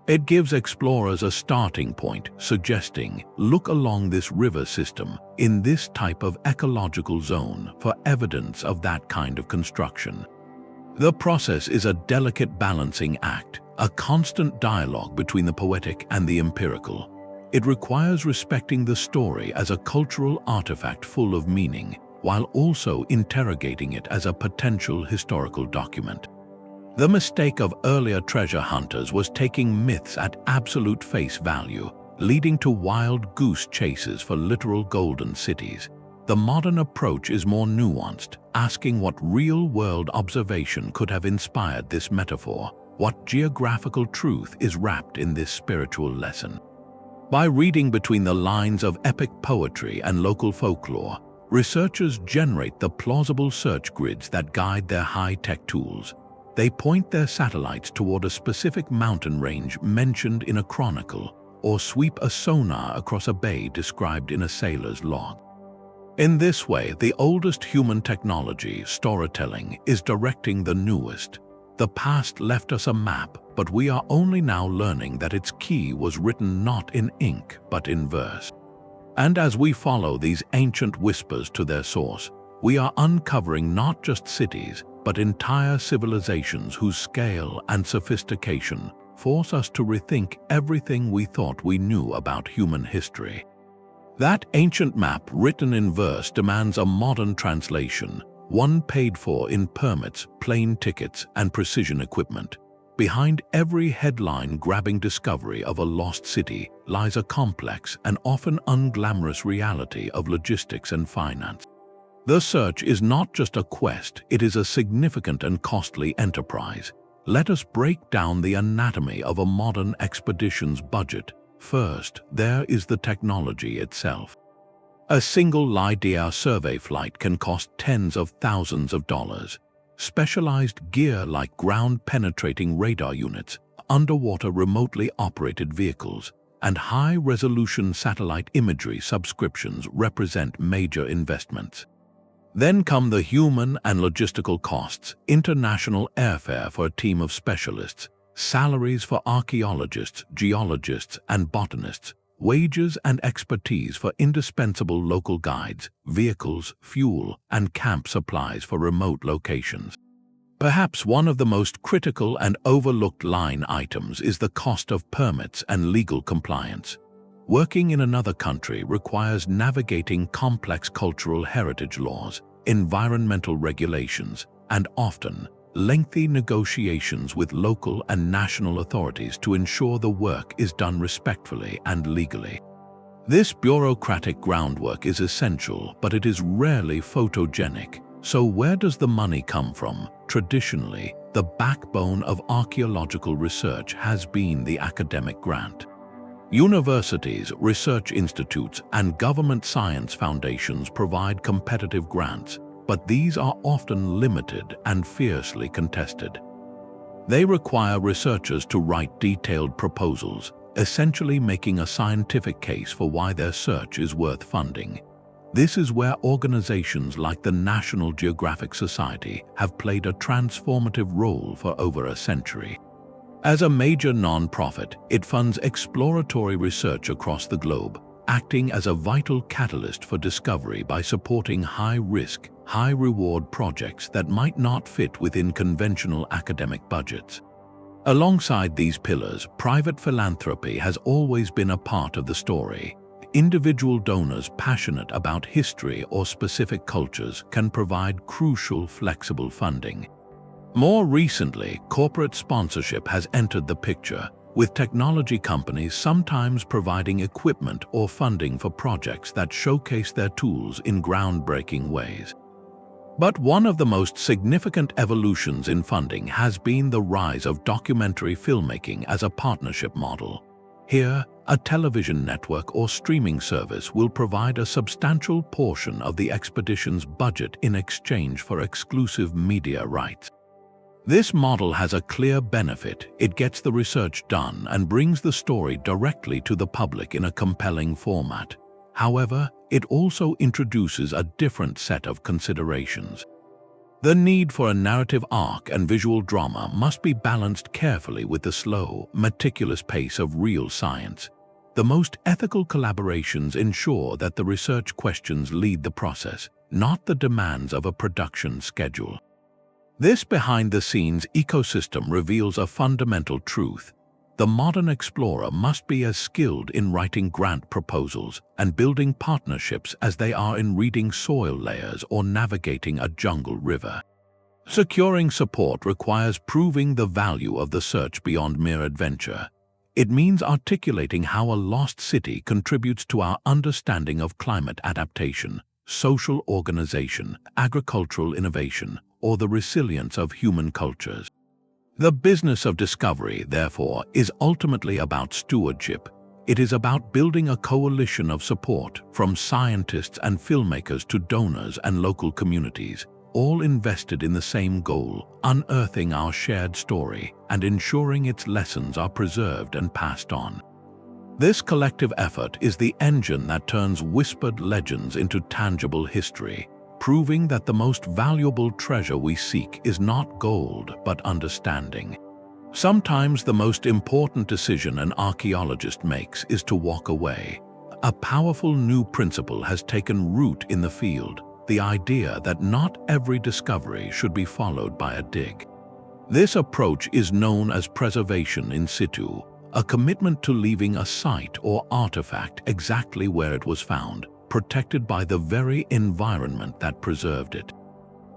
It gives explorers a starting point, suggesting, look along this river system, in this type of ecological zone, for evidence of that kind of construction. The process is a delicate balancing act, a constant dialogue between the poetic and the empirical. It requires respecting the story as a cultural artifact full of meaning, while also interrogating it as a potential historical document. The mistake of earlier treasure hunters was taking myths at absolute face value, leading to wild goose chases for literal golden cities. The modern approach is more nuanced, asking what real-world observation could have inspired this metaphor, what geographical truth is wrapped in this spiritual lesson. By reading between the lines of epic poetry and local folklore, researchers generate the plausible search grids that guide their high-tech tools. They point their satellites toward a specific mountain range mentioned in a chronicle, or sweep a sonar across a bay described in a sailor's log. In this way, the oldest human technology, storytelling, is directing the newest. The past left us a map, but we are only now learning that its key was written not in ink, but in verse. And as we follow these ancient whispers to their source, we are uncovering not just cities, but entire civilizations whose scale and sophistication force us to rethink everything we thought we knew about human history. That ancient map written in verse demands a modern translation, one paid for in permits, plane tickets, and precision equipment. Behind every headline-grabbing discovery of a lost city lies a complex and often unglamorous reality of logistics and finance. The search is not just a quest, it is a significant and costly enterprise. Let us break down the anatomy of a modern expedition's budget. First, there is the technology itself. A single LiDAR survey flight can cost tens of thousands of dollars. Specialized gear like ground-penetrating radar units, underwater remotely operated vehicles, and high-resolution satellite imagery subscriptions represent major investments. Then come the human and logistical costs, international airfare for a team of specialists, salaries for archaeologists, geologists, and botanists, wages and expertise for indispensable local guides, vehicles, fuel, and camp supplies for remote locations. Perhaps one of the most critical and overlooked line items is the cost of permits and legal compliance. Working in another country requires navigating complex cultural heritage laws, environmental regulations, and often lengthy negotiations with local and national authorities to ensure the work is done respectfully and legally. This bureaucratic groundwork is essential, but it is rarely photogenic. So where does the money come from? Traditionally, the backbone of archaeological research has been the academic grant. Universities, research institutes, and government science foundations provide competitive grants, but these are often limited and fiercely contested. They require researchers to write detailed proposals, essentially making a scientific case for why their search is worth funding. This is where organizations like the National Geographic Society have played a transformative role for over a century. As a major non-profit, it funds exploratory research across the globe, acting as a vital catalyst for discovery by supporting high-risk, high-reward projects that might not fit within conventional academic budgets. Alongside these pillars, private philanthropy has always been a part of the story. Individual donors passionate about history or specific cultures can provide crucial, flexible funding. More recently, corporate sponsorship has entered the picture, with technology companies sometimes providing equipment or funding for projects that showcase their tools in groundbreaking ways. But one of the most significant evolutions in funding has been the rise of documentary filmmaking as a partnership model. Here, a television network or streaming service will provide a substantial portion of the expedition's budget in exchange for exclusive media rights. This model has a clear benefit. It gets the research done and brings the story directly to the public in a compelling format. However, it also introduces a different set of considerations. The need for a narrative arc and visual drama must be balanced carefully with the slow, meticulous pace of real science. The most ethical collaborations ensure that the research questions lead the process, not the demands of a production schedule. This behind-the-scenes ecosystem reveals a fundamental truth. The modern explorer must be as skilled in writing grant proposals and building partnerships as they are in reading soil layers or navigating a jungle river. Securing support requires proving the value of the search beyond mere adventure. It means articulating how a lost city contributes to our understanding of climate adaptation, social organization, agricultural innovation, or the resilience of human cultures. The business of discovery, therefore, is ultimately about stewardship. It is about building a coalition of support from scientists and filmmakers to donors and local communities, all invested in the same goal: unearthing our shared story and ensuring its lessons are preserved and passed on. This collective effort is the engine that turns whispered legends into tangible history, proving that the most valuable treasure we seek is not gold but understanding. Sometimes the most important decision an archaeologist makes is to walk away. A powerful new principle has taken root in the field, the idea that not every discovery should be followed by a dig. This approach is known as preservation in situ, a commitment to leaving a site or artifact exactly where it was found, protected by the very environment that preserved it.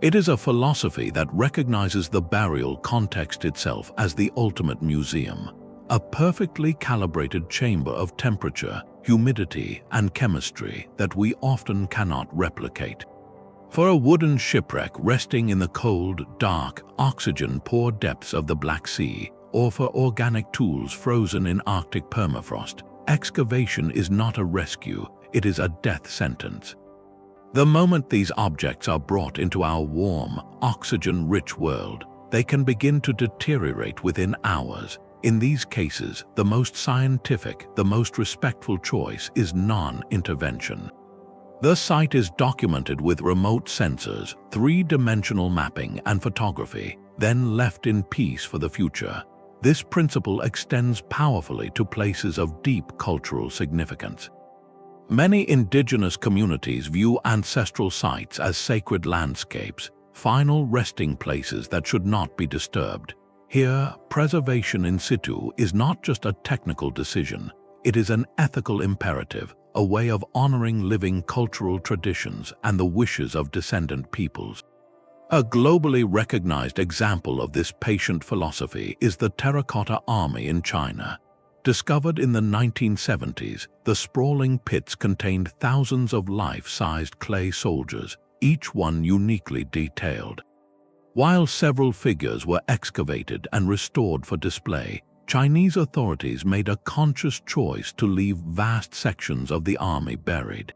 It is a philosophy that recognizes the burial context itself as the ultimate museum, a perfectly calibrated chamber of temperature, humidity, and chemistry that we often cannot replicate. For a wooden shipwreck resting in the cold, dark, oxygen-poor depths of the Black Sea, or for organic tools frozen in Arctic permafrost, excavation is not a rescue, it is a death sentence. The moment these objects are brought into our warm, oxygen-rich world, they can begin to deteriorate within hours. In these cases, the most scientific, the most respectful choice is non-intervention. The site is documented with remote sensors, three-dimensional mapping, and photography, then left in peace for the future. This principle extends powerfully to places of deep cultural significance. Many indigenous communities view ancestral sites as sacred landscapes, final resting places that should not be disturbed. Here, preservation in situ is not just a technical decision, it is an ethical imperative, a way of honoring living cultural traditions and the wishes of descendant peoples. A globally recognized example of this patient philosophy is the Terracotta Army in China. Discovered in the 1970s, the sprawling pits contained thousands of life-sized clay soldiers, each one uniquely detailed. While several figures were excavated and restored for display, Chinese authorities made a conscious choice to leave vast sections of the army buried.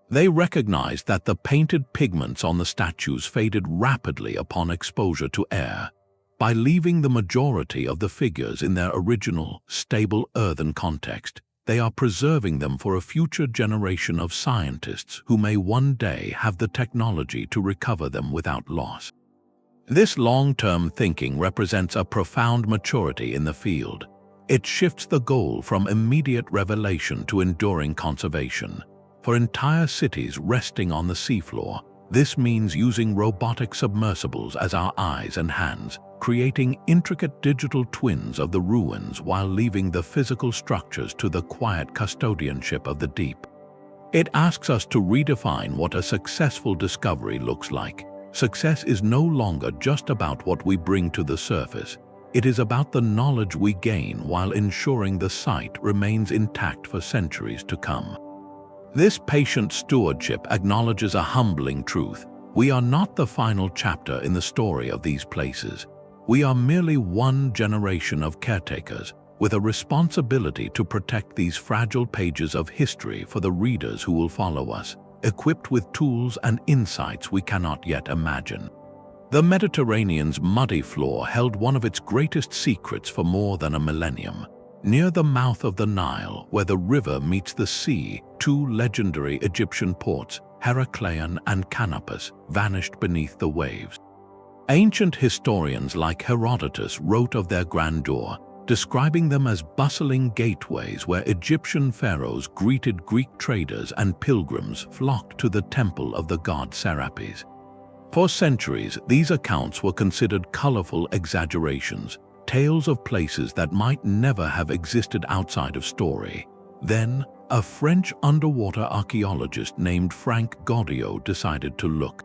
They recognized that the painted pigments on the statues faded rapidly upon exposure to air. By leaving the majority of the figures in their original, stable earthen context, they are preserving them for a future generation of scientists who may one day have the technology to recover them without loss. This long-term thinking represents a profound maturity in the field. It shifts the goal from immediate revelation to enduring conservation. For entire cities resting on the seafloor, this means using robotic submersibles as our eyes and hands, creating intricate digital twins of the ruins while leaving the physical structures to the quiet custodianship of the deep. It asks us to redefine what a successful discovery looks like. Success is no longer just about what we bring to the surface. It is about the knowledge we gain while ensuring the site remains intact for centuries to come. This patient stewardship acknowledges a humbling truth. We are not the final chapter in the story of these places. We are merely one generation of caretakers, with a responsibility to protect these fragile pages of history for the readers who will follow us, equipped with tools and insights we cannot yet imagine. The Mediterranean's muddy floor held one of its greatest secrets for more than a millennium. Near the mouth of the Nile, where the river meets the sea, two legendary Egyptian ports, Heracleion and Canopus, vanished beneath the waves. Ancient historians like Herodotus wrote of their grandeur, describing them as bustling gateways where Egyptian pharaohs greeted Greek traders and pilgrims flocked to the temple of the god Serapis. For centuries, these accounts were considered colorful exaggerations, tales of places that might never have existed outside of story. Then, a French underwater archaeologist named Frank Gaudiot decided to look.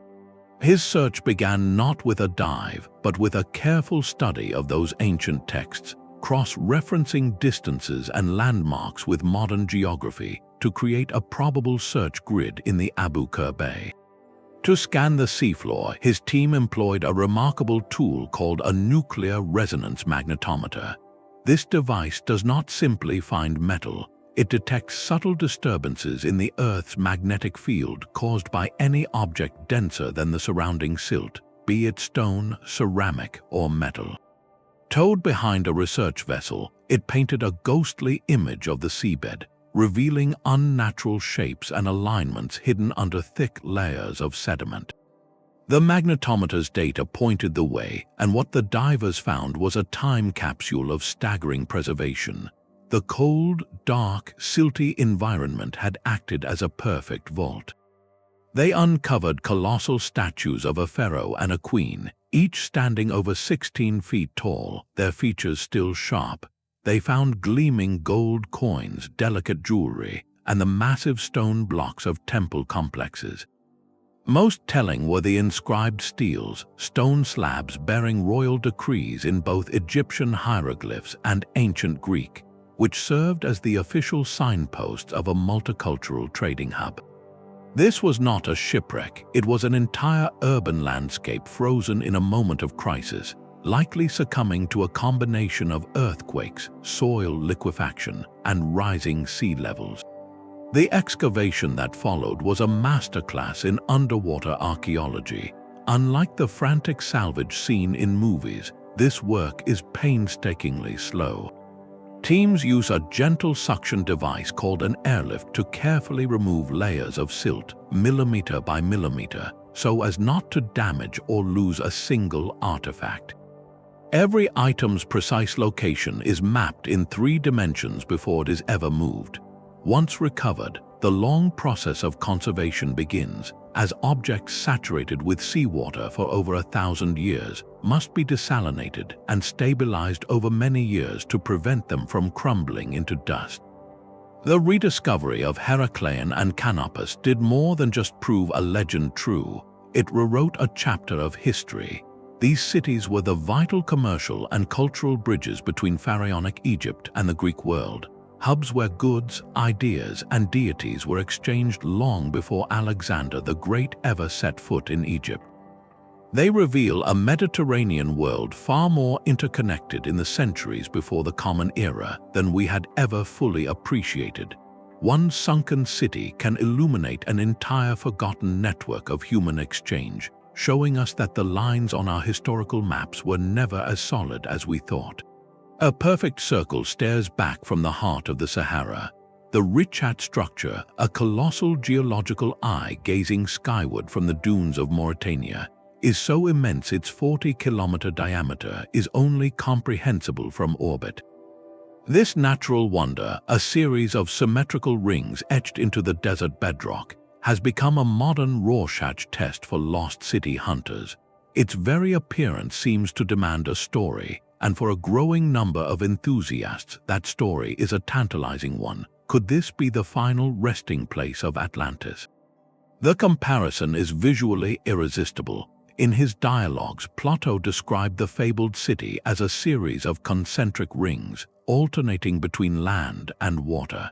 His search began not with a dive, but with a careful study of those ancient texts, cross-referencing distances and landmarks with modern geography to create a probable search grid in the Abu Qir Bay. To scan the seafloor, his team employed a remarkable tool called a nuclear resonance magnetometer. This device does not simply find metal. It detects subtle disturbances in the Earth's magnetic field caused by any object denser than the surrounding silt, be it stone, ceramic, or metal. Towed behind a research vessel, it painted a ghostly image of the seabed, revealing unnatural shapes and alignments hidden under thick layers of sediment. The magnetometer's data pointed the way, and what the divers found was a time capsule of staggering preservation. The cold, dark, silty environment had acted as a perfect vault. They uncovered colossal statues of a pharaoh and a queen, each standing over 16 feet tall, their features still sharp. They found gleaming gold coins, delicate jewelry, and the massive stone blocks of temple complexes. Most telling were the inscribed steles, stone slabs bearing royal decrees in both Egyptian hieroglyphs and ancient Greek, which served as the official signposts of a multicultural trading hub. This was not a shipwreck, it was an entire urban landscape frozen in a moment of crisis, likely succumbing to a combination of earthquakes, soil liquefaction, and rising sea levels. The excavation that followed was a masterclass in underwater archaeology. Unlike the frantic salvage seen in movies, this work is painstakingly slow. Teams use a gentle suction device called an airlift to carefully remove layers of silt, millimeter by millimeter, so as not to damage or lose a single artifact. Every item's precise location is mapped in 3 dimensions before it is ever moved. Once recovered, the long process of conservation begins, as objects saturated with seawater for over 1,000 years must be desalinated and stabilized over many years to prevent them from crumbling into dust. The rediscovery of Heracleion and Canopus did more than just prove a legend true. It rewrote a chapter of history. These cities were the vital commercial and cultural bridges between pharaonic Egypt and the Greek world, hubs where goods, ideas, and deities were exchanged long before Alexander the Great ever set foot in Egypt. They reveal a Mediterranean world far more interconnected in the centuries before the Common Era than we had ever fully appreciated. One sunken city can illuminate an entire forgotten network of human exchange, showing us that the lines on our historical maps were never as solid as we thought. A perfect circle stares back from the heart of the Sahara. The Richat structure, a colossal geological eye gazing skyward from the dunes of Mauritania, is so immense its 40-kilometer diameter is only comprehensible from orbit. This natural wonder, a series of symmetrical rings etched into the desert bedrock, has become a modern Rorschach test for lost city hunters. Its very appearance seems to demand a story, and for a growing number of enthusiasts, that story is a tantalizing one. Could this be the final resting place of Atlantis? The comparison is visually irresistible. In his dialogues, Plato described the fabled city as a series of concentric rings, alternating between land and water.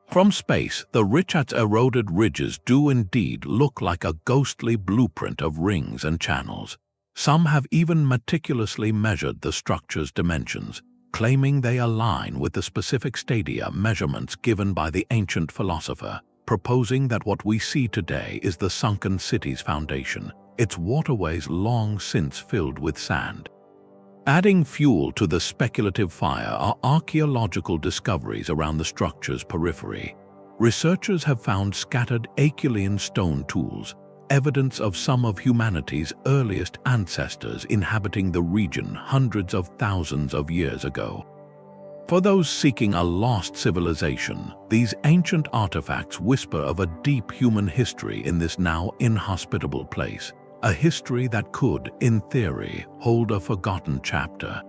From space, the Richat's eroded ridges do indeed look like a ghostly blueprint of rings and channels. Some have even meticulously measured the structure's dimensions, claiming they align with the specific stadia measurements given by the ancient philosopher, proposing that what we see today is the sunken city's foundation, its waterways long since filled with sand. Adding fuel to the speculative fire are archaeological discoveries around the structure's periphery. Researchers have found scattered Heracleion stone tools, evidence of some of humanity's earliest ancestors inhabiting the region hundreds of thousands of years ago. For those seeking a lost civilization, these ancient artifacts whisper of a deep human history in this now inhospitable place, a history that could, in theory, hold a forgotten chapter.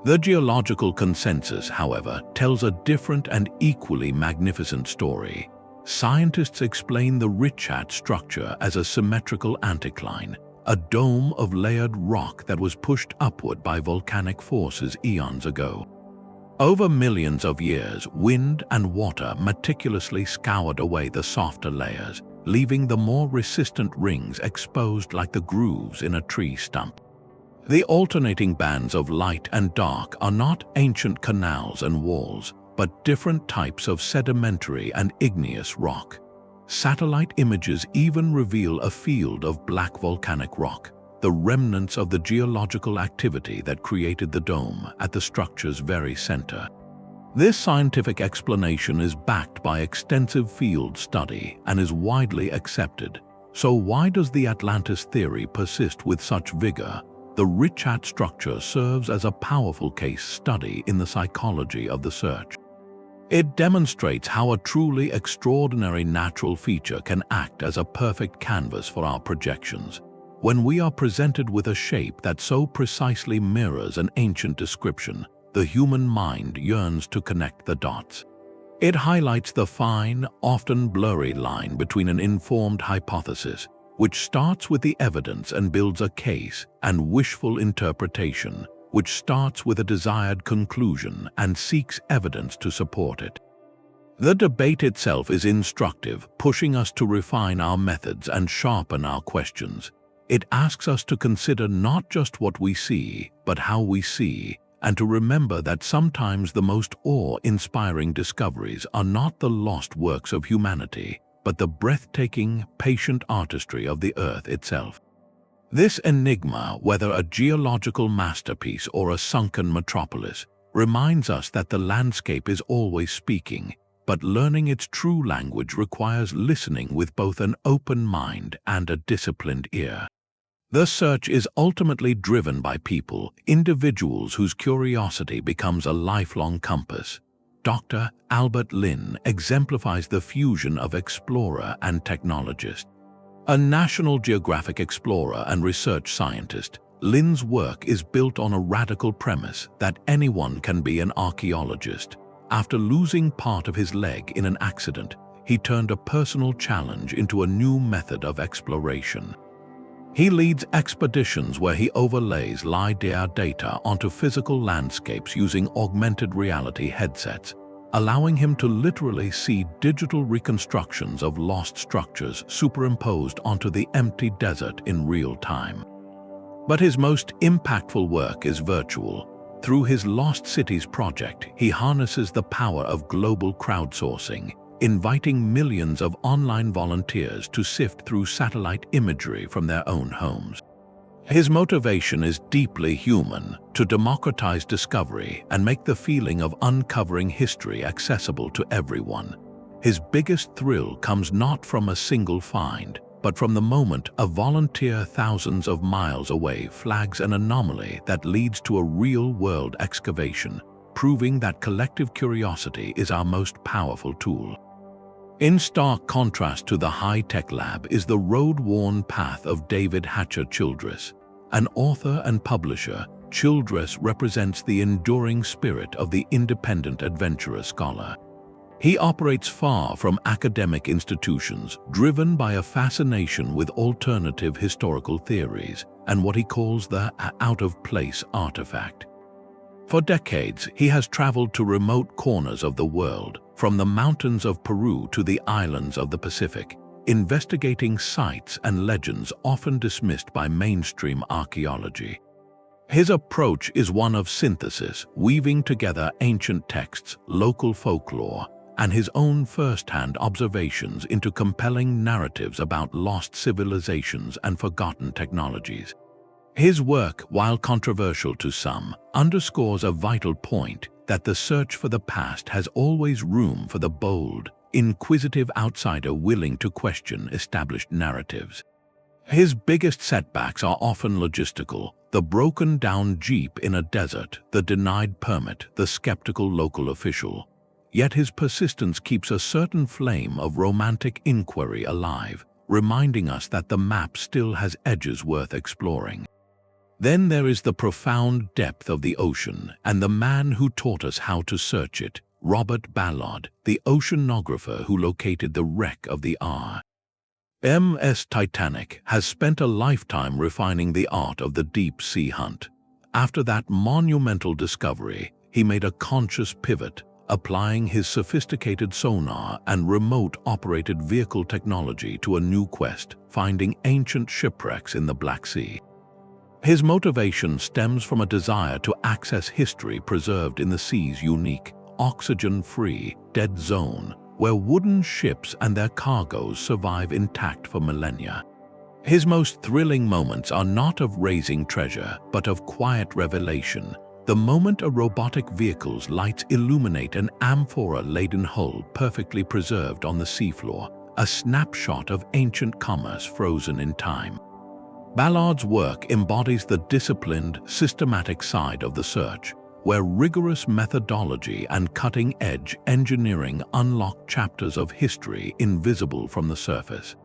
The geological consensus, however, tells a different and equally magnificent story. Scientists explain the Richat structure as a symmetrical anticline, a dome of layered rock that was pushed upward by volcanic forces eons ago. Over millions of years, wind and water meticulously scoured away the softer layers, leaving the more resistant rings exposed like the grooves in a tree stump. The alternating bands of light and dark are not ancient canals and walls, but different types of sedimentary and igneous rock. Satellite images even reveal a field of black volcanic rock, the remnants of the geological activity that created the dome at the structure's very center. This scientific explanation is backed by extensive field study and is widely accepted. So why does the Atlantis theory persist with such vigor? The Richat structure serves as a powerful case study in the psychology of the search. It demonstrates how a truly extraordinary natural feature can act as a perfect canvas for our projections. When we are presented with a shape that so precisely mirrors an ancient description, the human mind yearns to connect the dots. It highlights the fine, often blurry line between an informed hypothesis, which starts with the evidence and builds a case, and wishful interpretation, which starts with a desired conclusion and seeks evidence to support it. The debate itself is instructive, pushing us to refine our methods and sharpen our questions. It asks us to consider not just what we see, but how we see, and to remember that sometimes the most awe-inspiring discoveries are not the lost works of humanity, but the breathtaking, patient artistry of the Earth itself. This enigma, whether a geological masterpiece or a sunken metropolis, reminds us that the landscape is always speaking, but learning its true language requires listening with both an open mind and a disciplined ear. The search is ultimately driven by people, individuals whose curiosity becomes a lifelong compass. Dr. Albert Lin exemplifies the fusion of explorer and technologist. A National Geographic explorer and research scientist, Lin's work is built on a radical premise that anyone can be an archaeologist. After losing part of his leg in an accident, he turned a personal challenge into a new method of exploration. He leads expeditions where he overlays LiDAR data onto physical landscapes using augmented reality headsets, allowing him to literally see digital reconstructions of lost structures superimposed onto the empty desert in real time. But his most impactful work is virtual. Through his Lost Cities project, he harnesses the power of global crowdsourcing, inviting millions of online volunteers to sift through satellite imagery from their own homes. His motivation is deeply human: to democratize discovery and make the feeling of uncovering history accessible to everyone. His biggest thrill comes not from a single find, but from the moment a volunteer thousands of miles away flags an anomaly that leads to a real-world excavation, proving that collective curiosity is our most powerful tool. In stark contrast to the high-tech lab is the road-worn path of David Hatcher Childress. An author and publisher, Childress represents the enduring spirit of the independent adventurer scholar. He operates far from academic institutions, driven by a fascination with alternative historical theories and what he calls the out-of-place artifact. For decades, he has traveled to remote corners of the world, from the mountains of Peru to the islands of the Pacific, investigating sites and legends often dismissed by mainstream archaeology. His approach is one of synthesis, weaving together ancient texts, local folklore, and his own first-hand observations into compelling narratives about lost civilizations and forgotten technologies. His work, while controversial to some, underscores a vital point: that the search for the past has always room for the bold, inquisitive outsider willing to question established narratives. His biggest setbacks are often logistical: the broken-down Jeep in a desert, the denied permit, the skeptical local official. Yet his persistence keeps a certain flame of romantic inquiry alive, reminding us that the map still has edges worth exploring. Then there is the profound depth of the ocean, and the man who taught us how to search it, Robert Ballard, the oceanographer who located the wreck of the RMS Titanic, has spent a lifetime refining the art of the deep-sea hunt. After that monumental discovery, he made a conscious pivot, applying his sophisticated sonar and remote-operated vehicle technology to a new quest, finding ancient shipwrecks in the Black Sea. His motivation stems from a desire to access history preserved in the sea's unique, oxygen-free, dead zone, where wooden ships and their cargoes survive intact for millennia. His most thrilling moments are not of raising treasure, but of quiet revelation. The moment a robotic vehicle's lights illuminate an amphora-laden hull perfectly preserved on the seafloor, a snapshot of ancient commerce frozen in time. Ballard's work embodies the disciplined, systematic side of the search, where rigorous methodology and cutting-edge engineering unlock chapters of history invisible from the surface.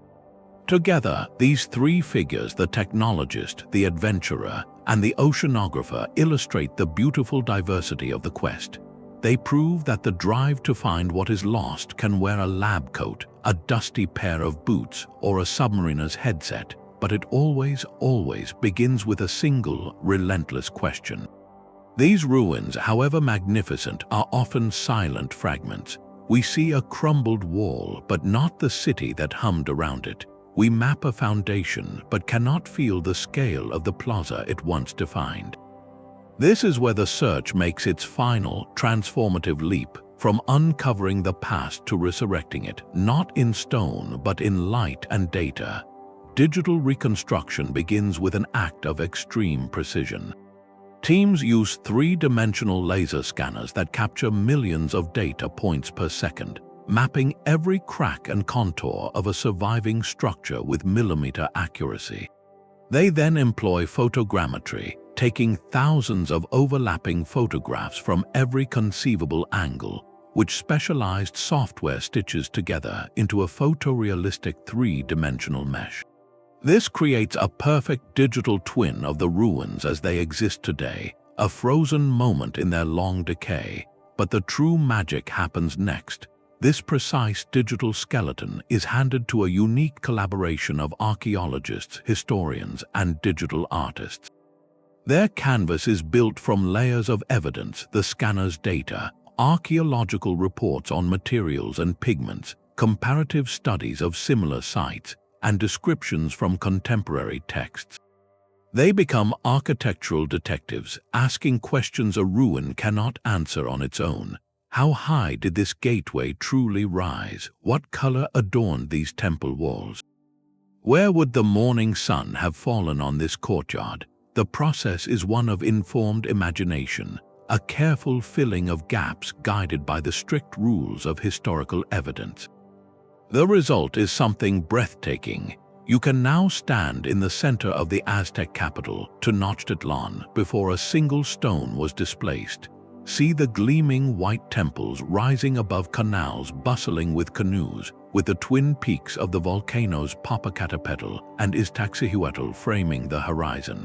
Together, these three figures, the technologist, the adventurer, and the oceanographer, illustrate the beautiful diversity of the quest. They prove that the drive to find what is lost can wear a lab coat, a dusty pair of boots, or a submariner's headset, but it always begins with a single, relentless question. These ruins, however magnificent, are often silent fragments. We see a crumbled wall, but not the city that hummed around it. We map a foundation, but cannot feel the scale of the plaza it once defined. This is where the search makes its final, transformative leap, from uncovering the past to resurrecting it, not in stone, but in light and data. Digital reconstruction begins with an act of extreme precision. Teams use three-dimensional laser scanners that capture millions of data points per second, mapping every crack and contour of a surviving structure with millimeter accuracy. They then employ photogrammetry, taking thousands of overlapping photographs from every conceivable angle, which specialized software stitches together into a photorealistic three-dimensional mesh. This creates a perfect digital twin of the ruins as they exist today, a frozen moment in their long decay. But the true magic happens next. This precise digital skeleton is handed to a unique collaboration of archaeologists, historians, and digital artists. Their canvas is built from layers of evidence, the scanner's data, archaeological reports on materials and pigments, comparative studies of similar sites, and descriptions from contemporary texts. They become architectural detectives, asking questions a ruin cannot answer on its own. How high did this gateway truly rise? What color adorned these temple walls? Where would the morning sun have fallen on this courtyard? The process is one of informed imagination, a careful filling of gaps guided by the strict rules of historical evidence. The result is something breathtaking. You can now stand in the center of the Aztec capital, Tenochtitlan, before a single stone was displaced. See the gleaming white temples rising above canals bustling with canoes, with the twin peaks of the volcanoes Popocatépetl and Iztaccíhuatl framing the horizon.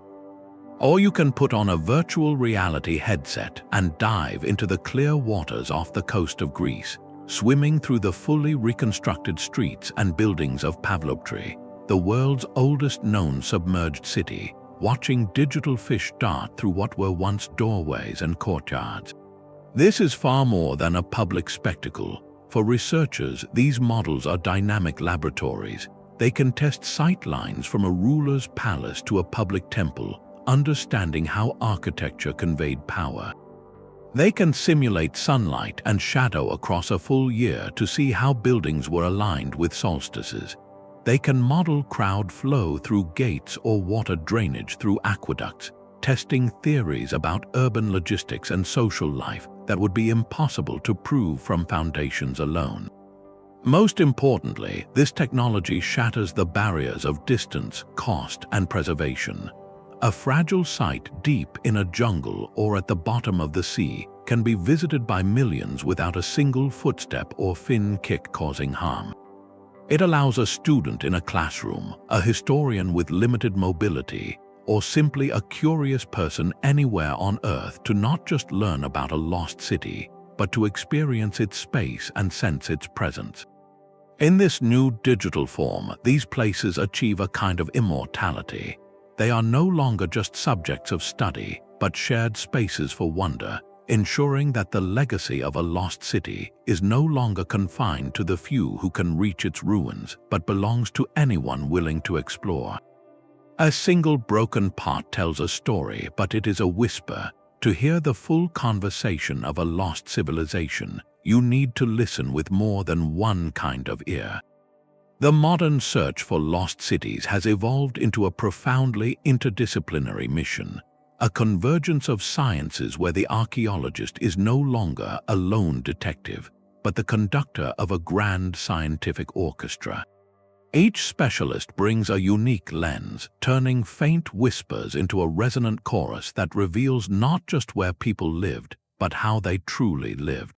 Or you can put on a virtual reality headset and dive into the clear waters off the coast of Greece, swimming through the fully reconstructed streets and buildings of Pavloptri, the world's oldest known submerged city, watching digital fish dart through what were once doorways and courtyards. This is far more than a public spectacle. For researchers, these models are dynamic laboratories. They can test sight lines from a ruler's palace to a public temple, understanding how architecture conveyed power. They can simulate sunlight and shadow across a full year to see how buildings were aligned with solstices. They can model crowd flow through gates or water drainage through aqueducts, testing theories about urban logistics and social life that would be impossible to prove from foundations alone. Most importantly, this technology shatters the barriers of distance, cost, and preservation. A fragile site deep in a jungle or at the bottom of the sea can be visited by millions without a single footstep or fin kick causing harm. It allows a student in a classroom, a historian with limited mobility, or simply a curious person anywhere on Earth to not just learn about a lost city, but to experience its space and sense its presence. In this new digital form, these places achieve a kind of immortality. They are no longer just subjects of study, but shared spaces for wonder, ensuring that the legacy of a lost city is no longer confined to the few who can reach its ruins, but belongs to anyone willing to explore. A single broken pot tells a story, but it is a whisper. To hear the full conversation of a lost civilization, you need to listen with more than one kind of ear. The modern search for lost cities has evolved into a profoundly interdisciplinary mission, a convergence of sciences where the archaeologist is no longer a lone detective, but the conductor of a grand scientific orchestra. Each specialist brings a unique lens, turning faint whispers into a resonant chorus that reveals not just where people lived, but how they truly lived.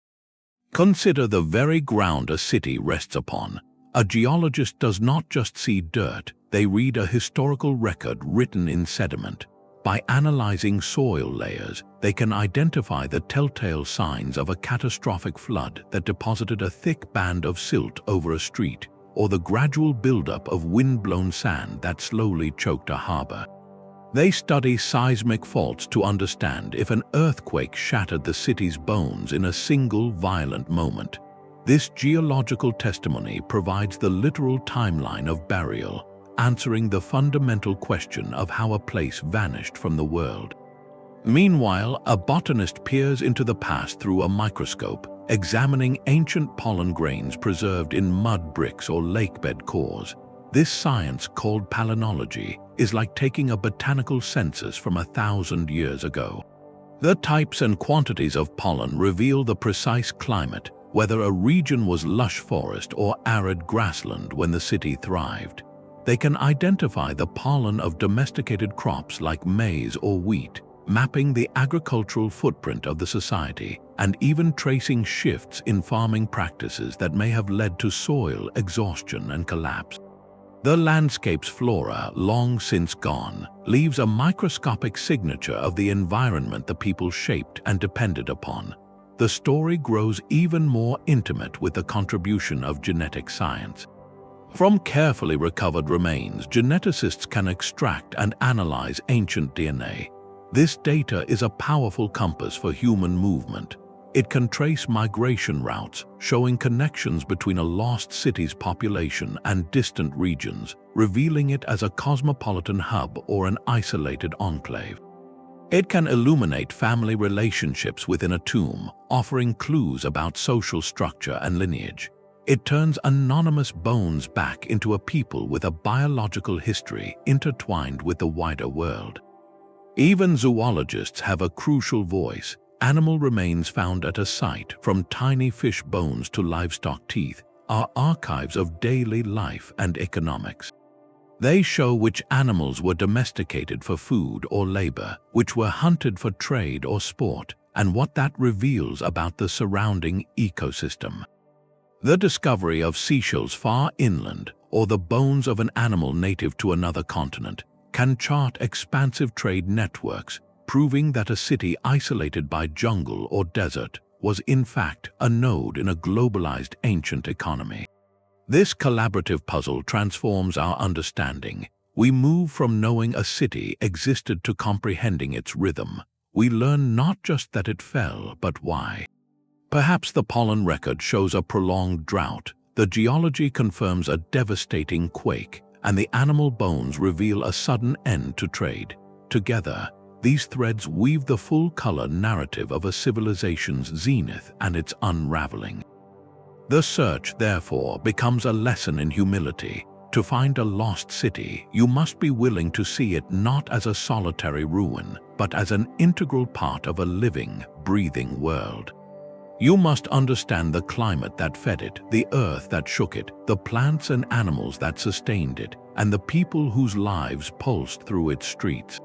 Consider the very ground a city rests upon. A geologist does not just see dirt, they read a historical record written in sediment. By analyzing soil layers, they can identify the telltale signs of a catastrophic flood that deposited a thick band of silt over a street, or the gradual buildup of wind-blown sand that slowly choked a harbor. They study seismic faults to understand if an earthquake shattered the city's bones in a single violent moment. This geological testimony provides the literal timeline of burial, answering the fundamental question of how a place vanished from the world. Meanwhile, a botanist peers into the past through a microscope, examining ancient pollen grains preserved in mud bricks or lakebed cores. This science, called palynology, is like taking a botanical census from 1,000 years ago. The types and quantities of pollen reveal the precise climate, whether a region was lush forest or arid grassland when the city thrived. They can identify the pollen of domesticated crops like maize or wheat, mapping the agricultural footprint of the society, and even tracing shifts in farming practices that may have led to soil exhaustion and collapse. The landscape's flora, long since gone, leaves a microscopic signature of the environment the people shaped and depended upon. the story grows even more intimate with the contribution of genetic science. From carefully recovered remains, geneticists can extract and analyze ancient DNA. This data is a powerful compass for human movement. It can trace migration routes, showing connections between a lost city's population and distant regions, revealing it as a cosmopolitan hub or an isolated enclave. It can illuminate family relationships within a tomb, offering clues about social structure and lineage. It turns anonymous bones back into a people with a biological history intertwined with the wider world. Even zoologists have a crucial voice. Animal remains found at a site, from tiny fish bones to livestock teeth, are archives of daily life and economics. They show which animals were domesticated for food or labor, which were hunted for trade or sport, and what that reveals about the surrounding ecosystem. The discovery of seashells far inland, or the bones of an animal native to another continent, can chart expansive trade networks, proving that a city isolated by jungle or desert was in fact a node in a globalized ancient economy. This collaborative puzzle transforms our understanding. We move from knowing a city existed to comprehending its rhythm. We learn not just that it fell, but why. Perhaps the pollen record shows a prolonged drought, the geology confirms a devastating quake, and the animal bones reveal a sudden end to trade. Together, these threads weave the full-color narrative of a civilization's zenith and its unraveling. The search, therefore, becomes a lesson in humility. To find a lost city, you must be willing to see it not as a solitary ruin, but as an integral part of a living, breathing world. You must understand the climate that fed it, the earth that shook it, the plants and animals that sustained it, and the people whose lives pulsed through its streets.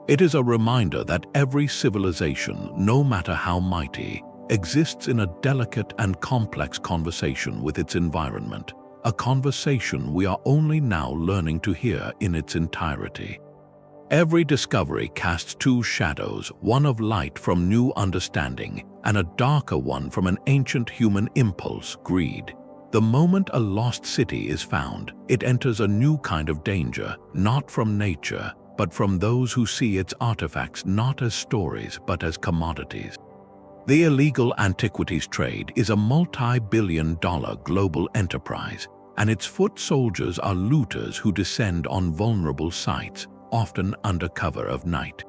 It is a reminder that every civilization, no matter how mighty, exists in a delicate and complex conversation with its environment, a conversation we are only now learning to hear in its entirety. Every discovery casts two shadows, one of light from new understanding, and a darker one from an ancient human impulse, greed. The moment a lost city is found, it enters a new kind of danger, not from nature, but from those who see its artifacts not as stories but as commodities. The illegal antiquities trade is a multi-billion-dollar global enterprise, and its foot soldiers are looters who descend on vulnerable sites, often under cover of night.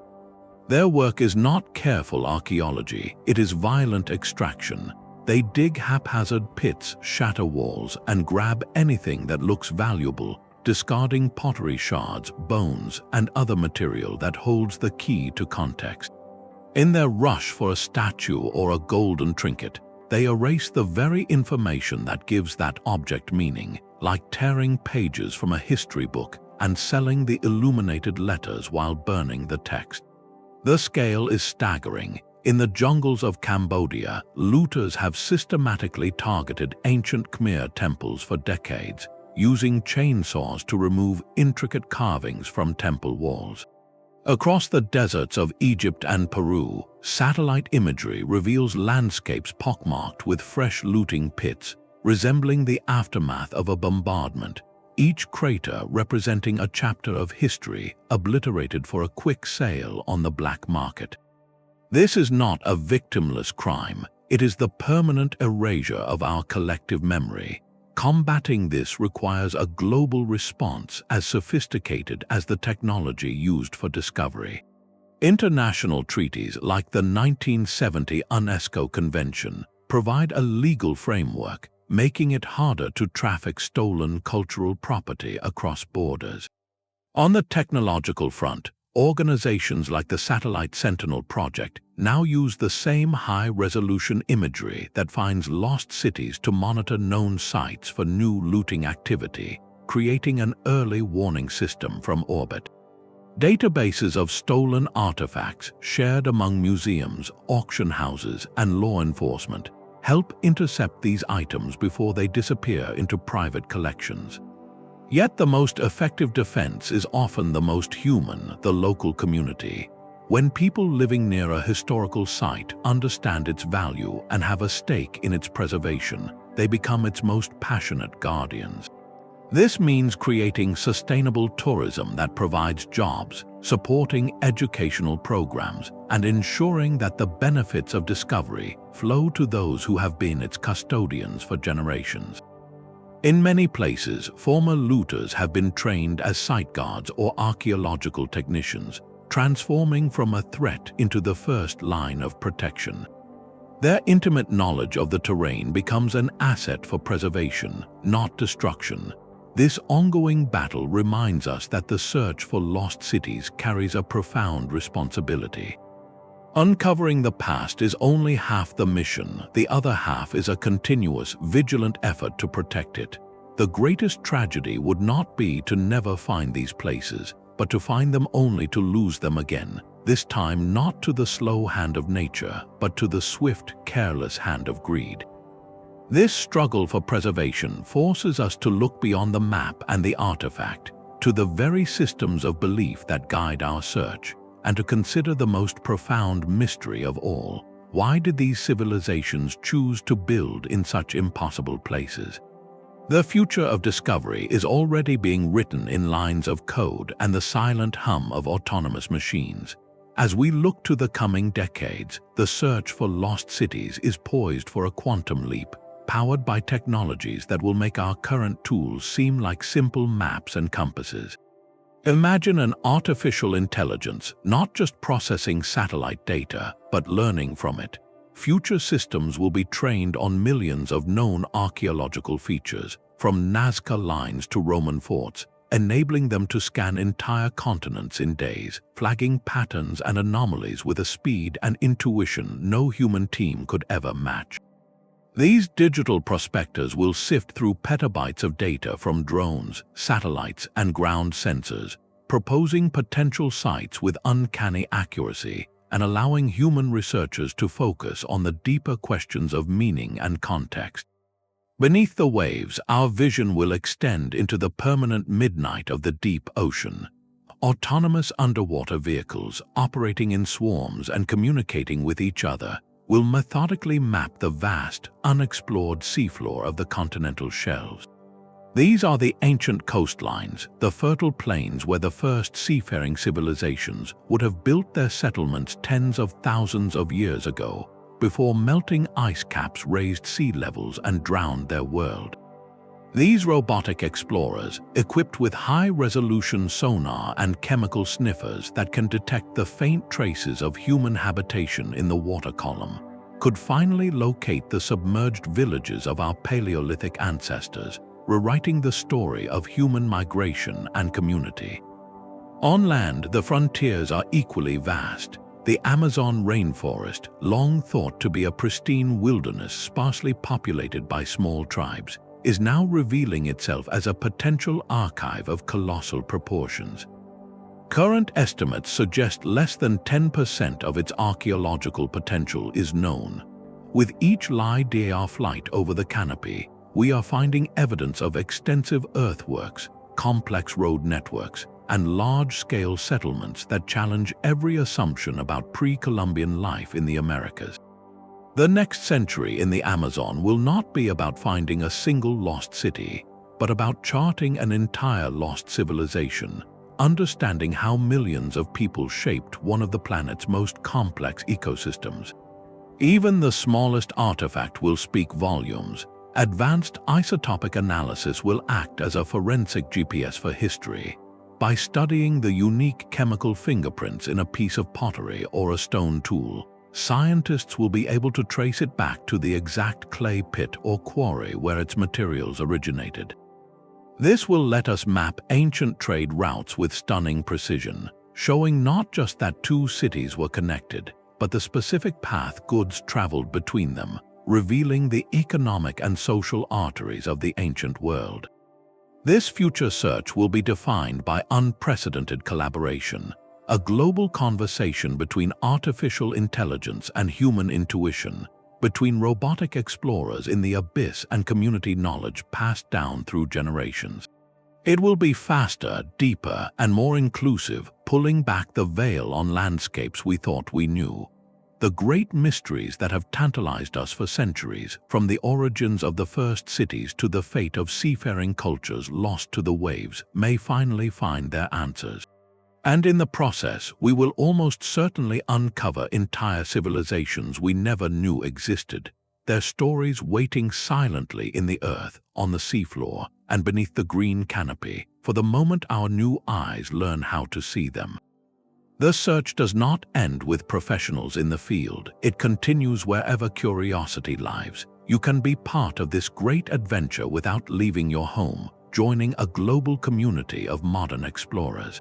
Their work is not careful archaeology, it is violent extraction. They dig haphazard pits, shatter walls, and grab anything that looks valuable, discarding pottery shards, bones, and other material that holds the key to context. In their rush for a statue or a golden trinket, they erase the very information that gives that object meaning, like tearing pages from a history book and selling the illuminated letters while burning the text. The scale is staggering. In the jungles of Cambodia, looters have systematically targeted ancient Khmer temples for decades, using chainsaws to remove intricate carvings from temple walls. Across the deserts of Egypt and Peru, satellite imagery reveals landscapes pockmarked with fresh looting pits, resembling the aftermath of a bombardment, each crater representing a chapter of history obliterated for a quick sale on the black market. This is not a victimless crime, it is the permanent erasure of our collective memory. Combating this requires a global response as sophisticated as the technology used for discovery. International treaties like the 1970 UNESCO Convention provide a legal framework, making it harder to traffic stolen cultural property across borders. On the technological front, organizations like the Satellite Sentinel project now use the same high-resolution imagery that finds lost cities to monitor known sites for new looting activity, creating an early warning system from orbit. Databases of stolen artifacts shared among museums, auction houses, and law enforcement help intercept these items before they disappear into private collections. Yet the most effective defense is often the most human, the local community. When people living near a historical site understand its value and have a stake in its preservation, they become its most passionate guardians. This means creating sustainable tourism that provides jobs, supporting educational programs, and ensuring that the benefits of discovery flow to those who have been its custodians for generations. In many places, former looters have been trained as site guards or archaeological technicians, transforming from a threat into the first line of protection. Their intimate knowledge of the terrain becomes an asset for preservation, not destruction. This ongoing battle reminds us that the search for lost cities carries a profound responsibility. Uncovering the past is only half the mission. The other half is a continuous, vigilant effort to protect it. The greatest tragedy would not be to never find these places, but to find them only to lose them again, this time not to the slow hand of nature, but to the swift, careless hand of greed. This struggle for preservation forces us to look beyond the map and the artifact, to the very systems of belief that guide our search, and to consider the most profound mystery of all. Why did these civilizations choose to build in such impossible places? The future of discovery is already being written in lines of code and the silent hum of autonomous machines. As we look to the coming decades, the search for lost cities is poised for a quantum leap, powered by technologies that will make our current tools seem like simple maps and compasses. Imagine an artificial intelligence not just processing satellite data, but learning from it. Future systems will be trained on millions of known archaeological features, from Nazca lines to Roman forts, enabling them to scan entire continents in days, flagging patterns and anomalies with a speed and intuition no human team could ever match. These digital prospectors will sift through petabytes of data from drones, satellites, and ground sensors, proposing potential sites with uncanny accuracy and allowing human researchers to focus on the deeper questions of meaning and context. Beneath the waves, our vision will extend into the permanent midnight of the deep ocean. Autonomous underwater vehicles operating in swarms and communicating with each other will methodically map the vast, unexplored seafloor of the continental shelves. These are the ancient coastlines, the fertile plains where the first seafaring civilizations would have built their settlements tens of thousands of years ago, before melting ice caps raised sea levels and drowned their world. These robotic explorers, equipped with high-resolution sonar and chemical sniffers that can detect the faint traces of human habitation in the water column, could finally locate the submerged villages of our Paleolithic ancestors, rewriting the story of human migration and community. On land, the frontiers are equally vast. The Amazon rainforest, long thought to be a pristine wilderness sparsely populated by small tribes, is now revealing itself as a potential archive of colossal proportions. Current estimates suggest less than 10% of its archaeological potential is known. With each LiDAR flight over the canopy, we are finding evidence of extensive earthworks, complex road networks, and large-scale settlements that challenge every assumption about pre-Columbian life in the Americas. The next century in the Amazon will not be about finding a single lost city, but about charting an entire lost civilization, understanding how millions of people shaped one of the planet's most complex ecosystems. Even the smallest artifact will speak volumes. Advanced isotopic analysis will act as a forensic GPS for history. By studying the unique chemical fingerprints in a piece of pottery or a stone tool, scientists will be able to trace it back to the exact clay pit or quarry where its materials originated. This will let us map ancient trade routes with stunning precision, showing not just that two cities were connected, but the specific path goods traveled between them, revealing the economic and social arteries of the ancient world. This future search will be defined by unprecedented collaboration, a global conversation between artificial intelligence and human intuition, between robotic explorers in the abyss and community knowledge passed down through generations. It will be faster, deeper, and more inclusive, pulling back the veil on landscapes we thought we knew. The great mysteries that have tantalized us for centuries, from the origins of the first cities to the fate of seafaring cultures lost to the waves, may finally find their answers. And in the process, we will almost certainly uncover entire civilizations we never knew existed, their stories waiting silently in the earth, on the seafloor, and beneath the green canopy, for the moment our new eyes learn how to see them. The search does not end with professionals in the field. It continues wherever curiosity lives. You can be part of this great adventure without leaving your home, joining a global community of modern explorers.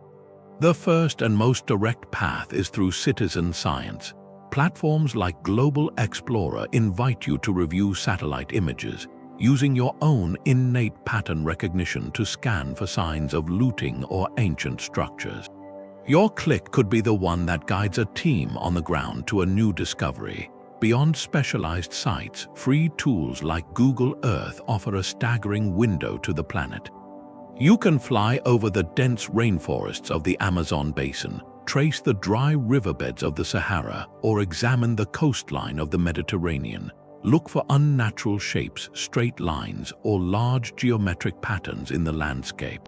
The first and most direct path is through citizen science. Platforms like Global Explorer invite you to review satellite images, using your own innate pattern recognition to scan for signs of looting or ancient structures. Your click could be the one that guides a team on the ground to a new discovery. Beyond specialized sites, free tools like Google Earth offer a staggering window to the planet. You can fly over the dense rainforests of the Amazon basin, trace the dry riverbeds of the Sahara, or examine the coastline of the Mediterranean. Look for unnatural shapes, straight lines, or large geometric patterns in the landscape.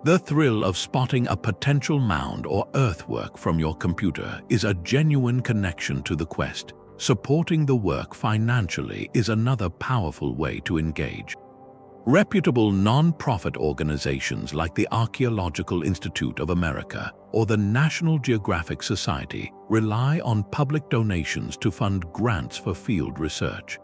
The thrill of spotting a potential mound or earthwork from your computer is a genuine connection to the quest. Supporting the work financially is another powerful way to engage. Reputable non-profit organizations like the Archaeological Institute of America or the National Geographic Society rely on public donations to fund grants for field research.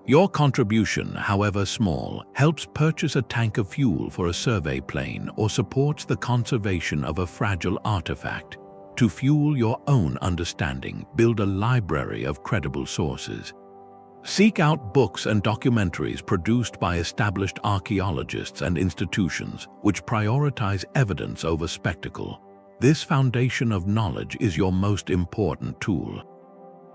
Your contribution, however small, helps purchase a tank of fuel for a survey plane or supports the conservation of a fragile artifact. To fuel your own understanding, build a library of credible sources. Seek out books and documentaries produced by established archaeologists and institutions, which prioritize evidence over spectacle. This foundation of knowledge is your most important tool.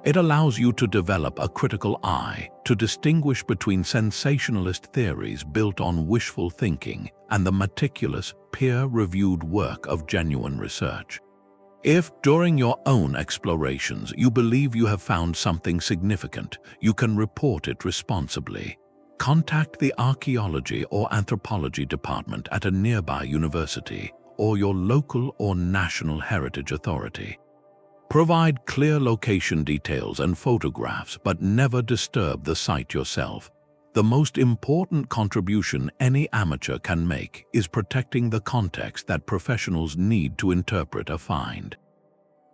It allows you to develop a critical eye, to distinguish between sensationalist theories built on wishful thinking and the meticulous, peer-reviewed work of genuine research. If, during your own explorations, you believe you have found something significant, you can report it responsibly. Contact the archaeology or anthropology department at a nearby university or your local or national heritage authority. Provide clear location details and photographs, but never disturb the site yourself. The most important contribution any amateur can make is protecting the context that professionals need to interpret a find.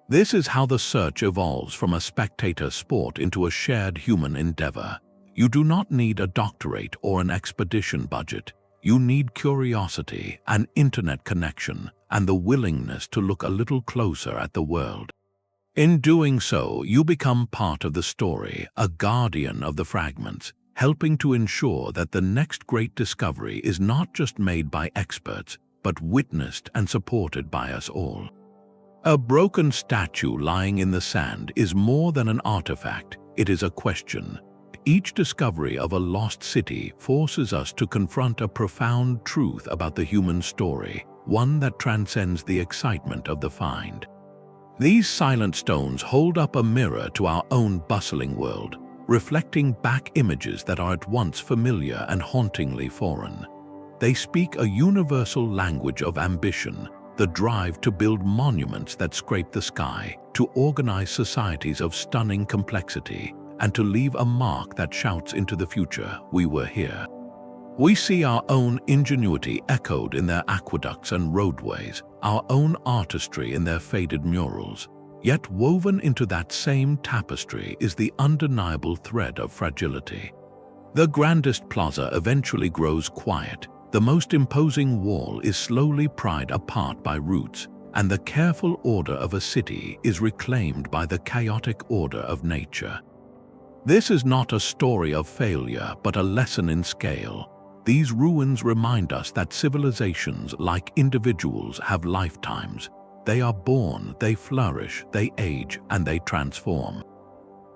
This is how the search evolves from a spectator sport into a shared human endeavor. You do not need a doctorate or an expedition budget. You need curiosity, an internet connection, and the willingness to look a little closer at the world. In doing so, you become part of the story, a guardian of the fragments, helping to ensure that the next great discovery is not just made by experts, but witnessed and supported by us all. A broken statue lying in the sand is more than an artifact, it is a question. Each discovery of a lost city forces us to confront a profound truth about the human story, one that transcends the excitement of the find. These silent stones hold up a mirror to our own bustling world, reflecting back images that are at once familiar and hauntingly foreign. They speak a universal language of ambition, the drive to build monuments that scrape the sky, to organize societies of stunning complexity, and to leave a mark that shouts into the future, "We were here." We see our own ingenuity echoed in their aqueducts and roadways, our own artistry in their faded murals. Yet woven into that same tapestry is the undeniable thread of fragility. The grandest plaza eventually grows quiet, the most imposing wall is slowly pried apart by roots, and the careful order of a city is reclaimed by the chaotic order of nature. This is not a story of failure, but a lesson in scale. These ruins remind us that civilizations, like individuals, have lifetimes. They are born, they flourish, they age, and they transform.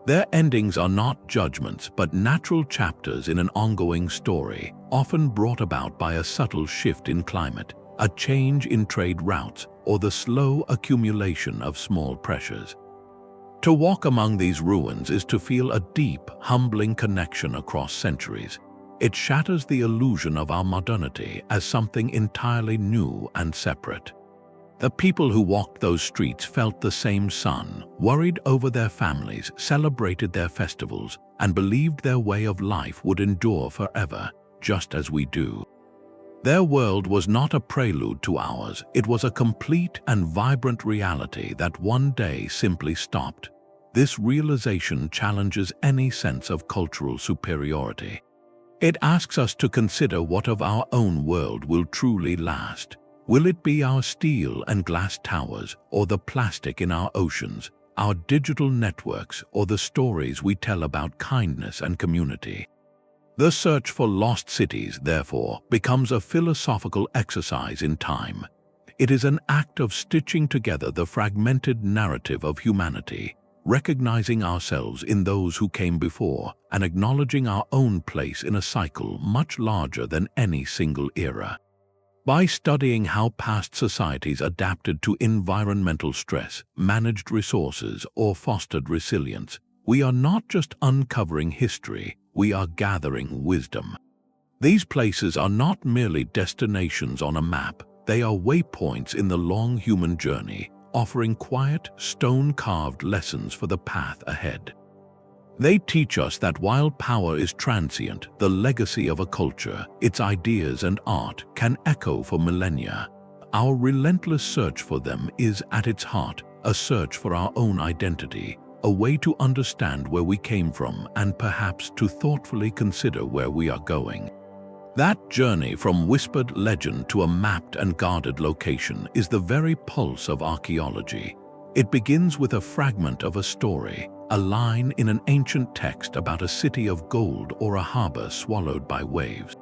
Their endings are not judgments but natural chapters in an ongoing story, often brought about by a subtle shift in climate, a change in trade routes, or the slow accumulation of small pressures. To walk among these ruins is to feel a deep, humbling connection across centuries. It shatters the illusion of our modernity as something entirely new and separate. The people who walked those streets felt the same sun, worried over their families, celebrated their festivals, and believed their way of life would endure forever, just as we do. Their world was not a prelude to ours, it was a complete and vibrant reality that one day simply stopped. This realization challenges any sense of cultural superiority. It asks us to consider what of our own world will truly last. Will it be our steel and glass towers, or the plastic in our oceans, our digital networks, or the stories we tell about kindness and community? The search for lost cities, therefore, becomes a philosophical exercise in time. It is an act of stitching together the fragmented narrative of humanity, recognizing ourselves in those who came before, and acknowledging our own place in a cycle much larger than any single era. By studying how past societies adapted to environmental stress, managed resources, or fostered resilience, we are not just uncovering history, we are gathering wisdom. These places are not merely destinations on a map, they are waypoints in the long human journey, offering quiet, stone-carved lessons for the path ahead. They teach us that while power is transient, the legacy of a culture, its ideas and art, can echo for millennia. Our relentless search for them is, at its heart, a search for our own identity, a way to understand where we came from and perhaps to thoughtfully consider where we are going. That journey from whispered legend to a mapped and guarded location is the very pulse of archaeology. It begins with a fragment of a story, a line in an ancient text about a city of gold or a harbor swallowed by waves.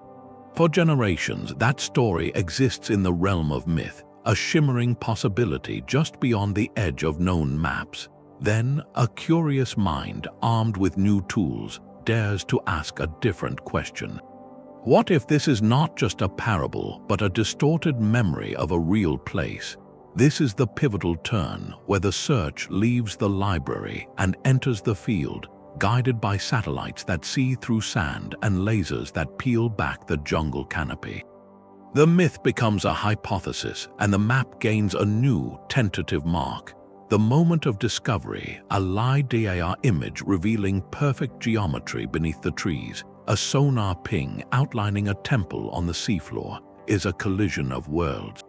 For generations, that story exists in the realm of myth, a shimmering possibility just beyond the edge of known maps. Then, a curious mind, armed with new tools, dares to ask a different question. What if this is not just a parable, but a distorted memory of a real place? This is the pivotal turn where the search leaves the library and enters the field, guided by satellites that see through sand and lasers that peel back the jungle canopy. The myth becomes a hypothesis, and the map gains a new, tentative mark. The moment of discovery, a LiDAR image revealing perfect geometry beneath the trees, a sonar ping outlining a temple on the seafloor, is a collision of worlds.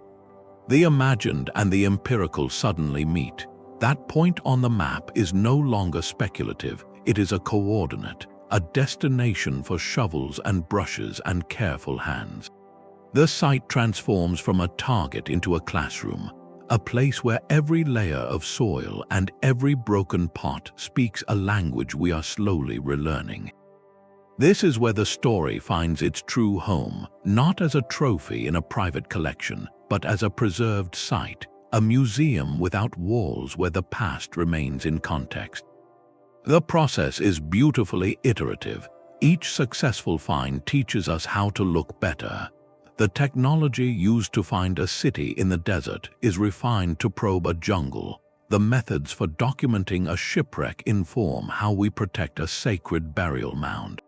The imagined and the empirical suddenly meet. That point on the map is no longer speculative, it is a coordinate, a destination for shovels and brushes and careful hands. The site transforms from a target into a classroom, a place where every layer of soil and every broken pot speaks a language we are slowly relearning. This is where the story finds its true home, not as a trophy in a private collection, but as a preserved site, a museum without walls where the past remains in context. The process is beautifully iterative. Each successful find teaches us how to look better. The technology used to find a city in the desert is refined to probe a jungle. The methods for documenting a shipwreck inform how we protect a sacred burial mound.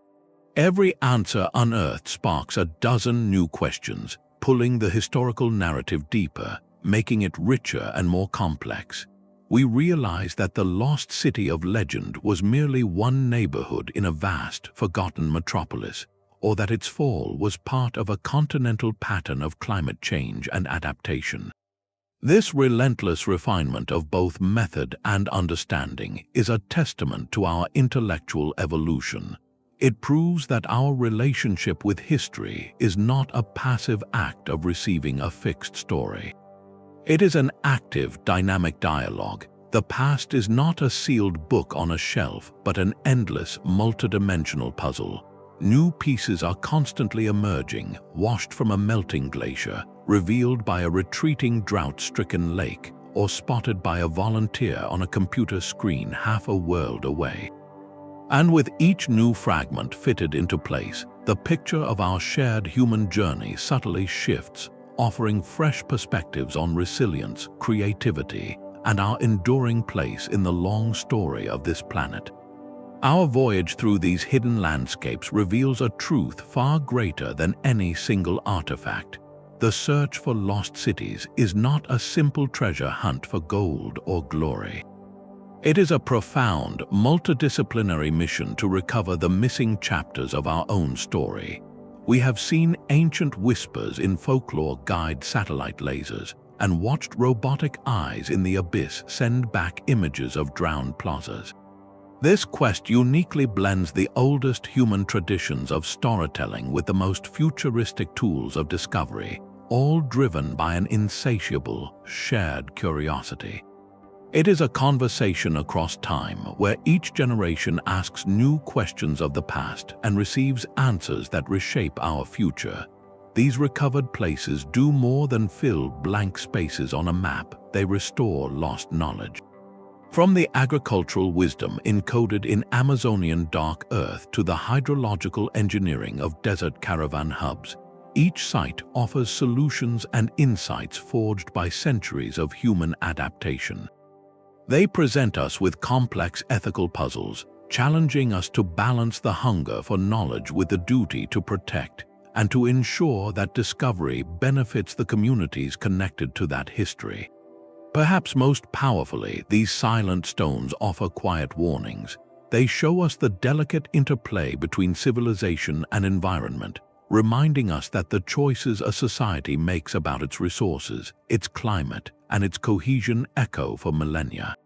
Every answer unearthed sparks a dozen new questions, pulling the historical narrative deeper, making it richer and more complex. We realize that the lost city of legend was merely one neighborhood in a vast, forgotten metropolis, or that its fall was part of a continental pattern of climate change and adaptation. This relentless refinement of both method and understanding is a testament to our intellectual evolution. It proves that our relationship with history is not a passive act of receiving a fixed story. It is an active, dynamic dialogue. The past is not a sealed book on a shelf, but an endless, multidimensional puzzle. New pieces are constantly emerging, washed from a melting glacier, revealed by a retreating drought-stricken lake, or spotted by a volunteer on a computer screen half a world away. And with each new fragment fitted into place, the picture of our shared human journey subtly shifts, offering fresh perspectives on resilience, creativity, and our enduring place in the long story of this planet. Our voyage through these hidden landscapes reveals a truth far greater than any single artifact. The search for lost cities is not a simple treasure hunt for gold or glory. It is a profound, multidisciplinary mission to recover the missing chapters of our own story. We have seen ancient whispers in folklore guide satellite lasers and watched robotic eyes in the abyss send back images of drowned plazas. This quest uniquely blends the oldest human traditions of storytelling with the most futuristic tools of discovery, all driven by an insatiable, shared curiosity. It is a conversation across time where each generation asks new questions of the past and receives answers that reshape our future. These recovered places do more than fill blank spaces on a map, they restore lost knowledge. From the agricultural wisdom encoded in Amazonian dark earth to the hydrological engineering of desert caravan hubs, each site offers solutions and insights forged by centuries of human adaptation. They present us with complex ethical puzzles, challenging us to balance the hunger for knowledge with the duty to protect and to ensure that discovery benefits the communities connected to that history. Perhaps most powerfully, these silent stones offer quiet warnings. They show us the delicate interplay between civilization and environment, reminding us that the choices a society makes about its resources, its climate, and its cohesion echo for millennia.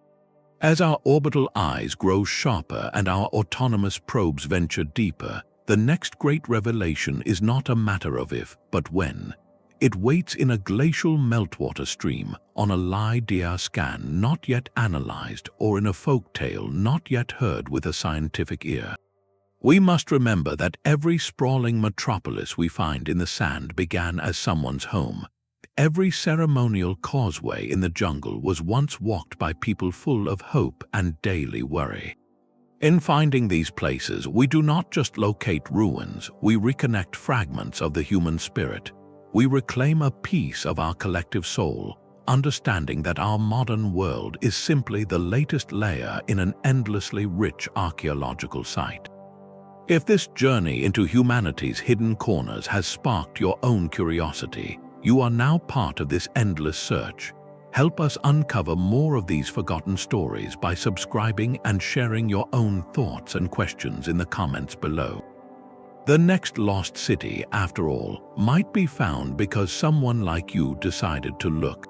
As our orbital eyes grow sharper and our autonomous probes venture deeper, the next great revelation is not a matter of if, but when. It waits in a glacial meltwater stream, on a LiDAR scan not yet analyzed, or in a folk tale not yet heard with a scientific ear. We must remember that every sprawling metropolis we find in the sand began as someone's home. Every ceremonial causeway in the jungle was once walked by people full of hope and daily worry. In finding these places, we do not just locate ruins, we reconnect fragments of the human spirit. We reclaim a piece of our collective soul, understanding that our modern world is simply the latest layer in an endlessly rich archaeological site. If this journey into humanity's hidden corners has sparked your own curiosity, you are now part of this endless search. Help us uncover more of these forgotten stories by subscribing and sharing your own thoughts and questions in the comments below. The next lost city, after all, might be found because someone like you decided to look.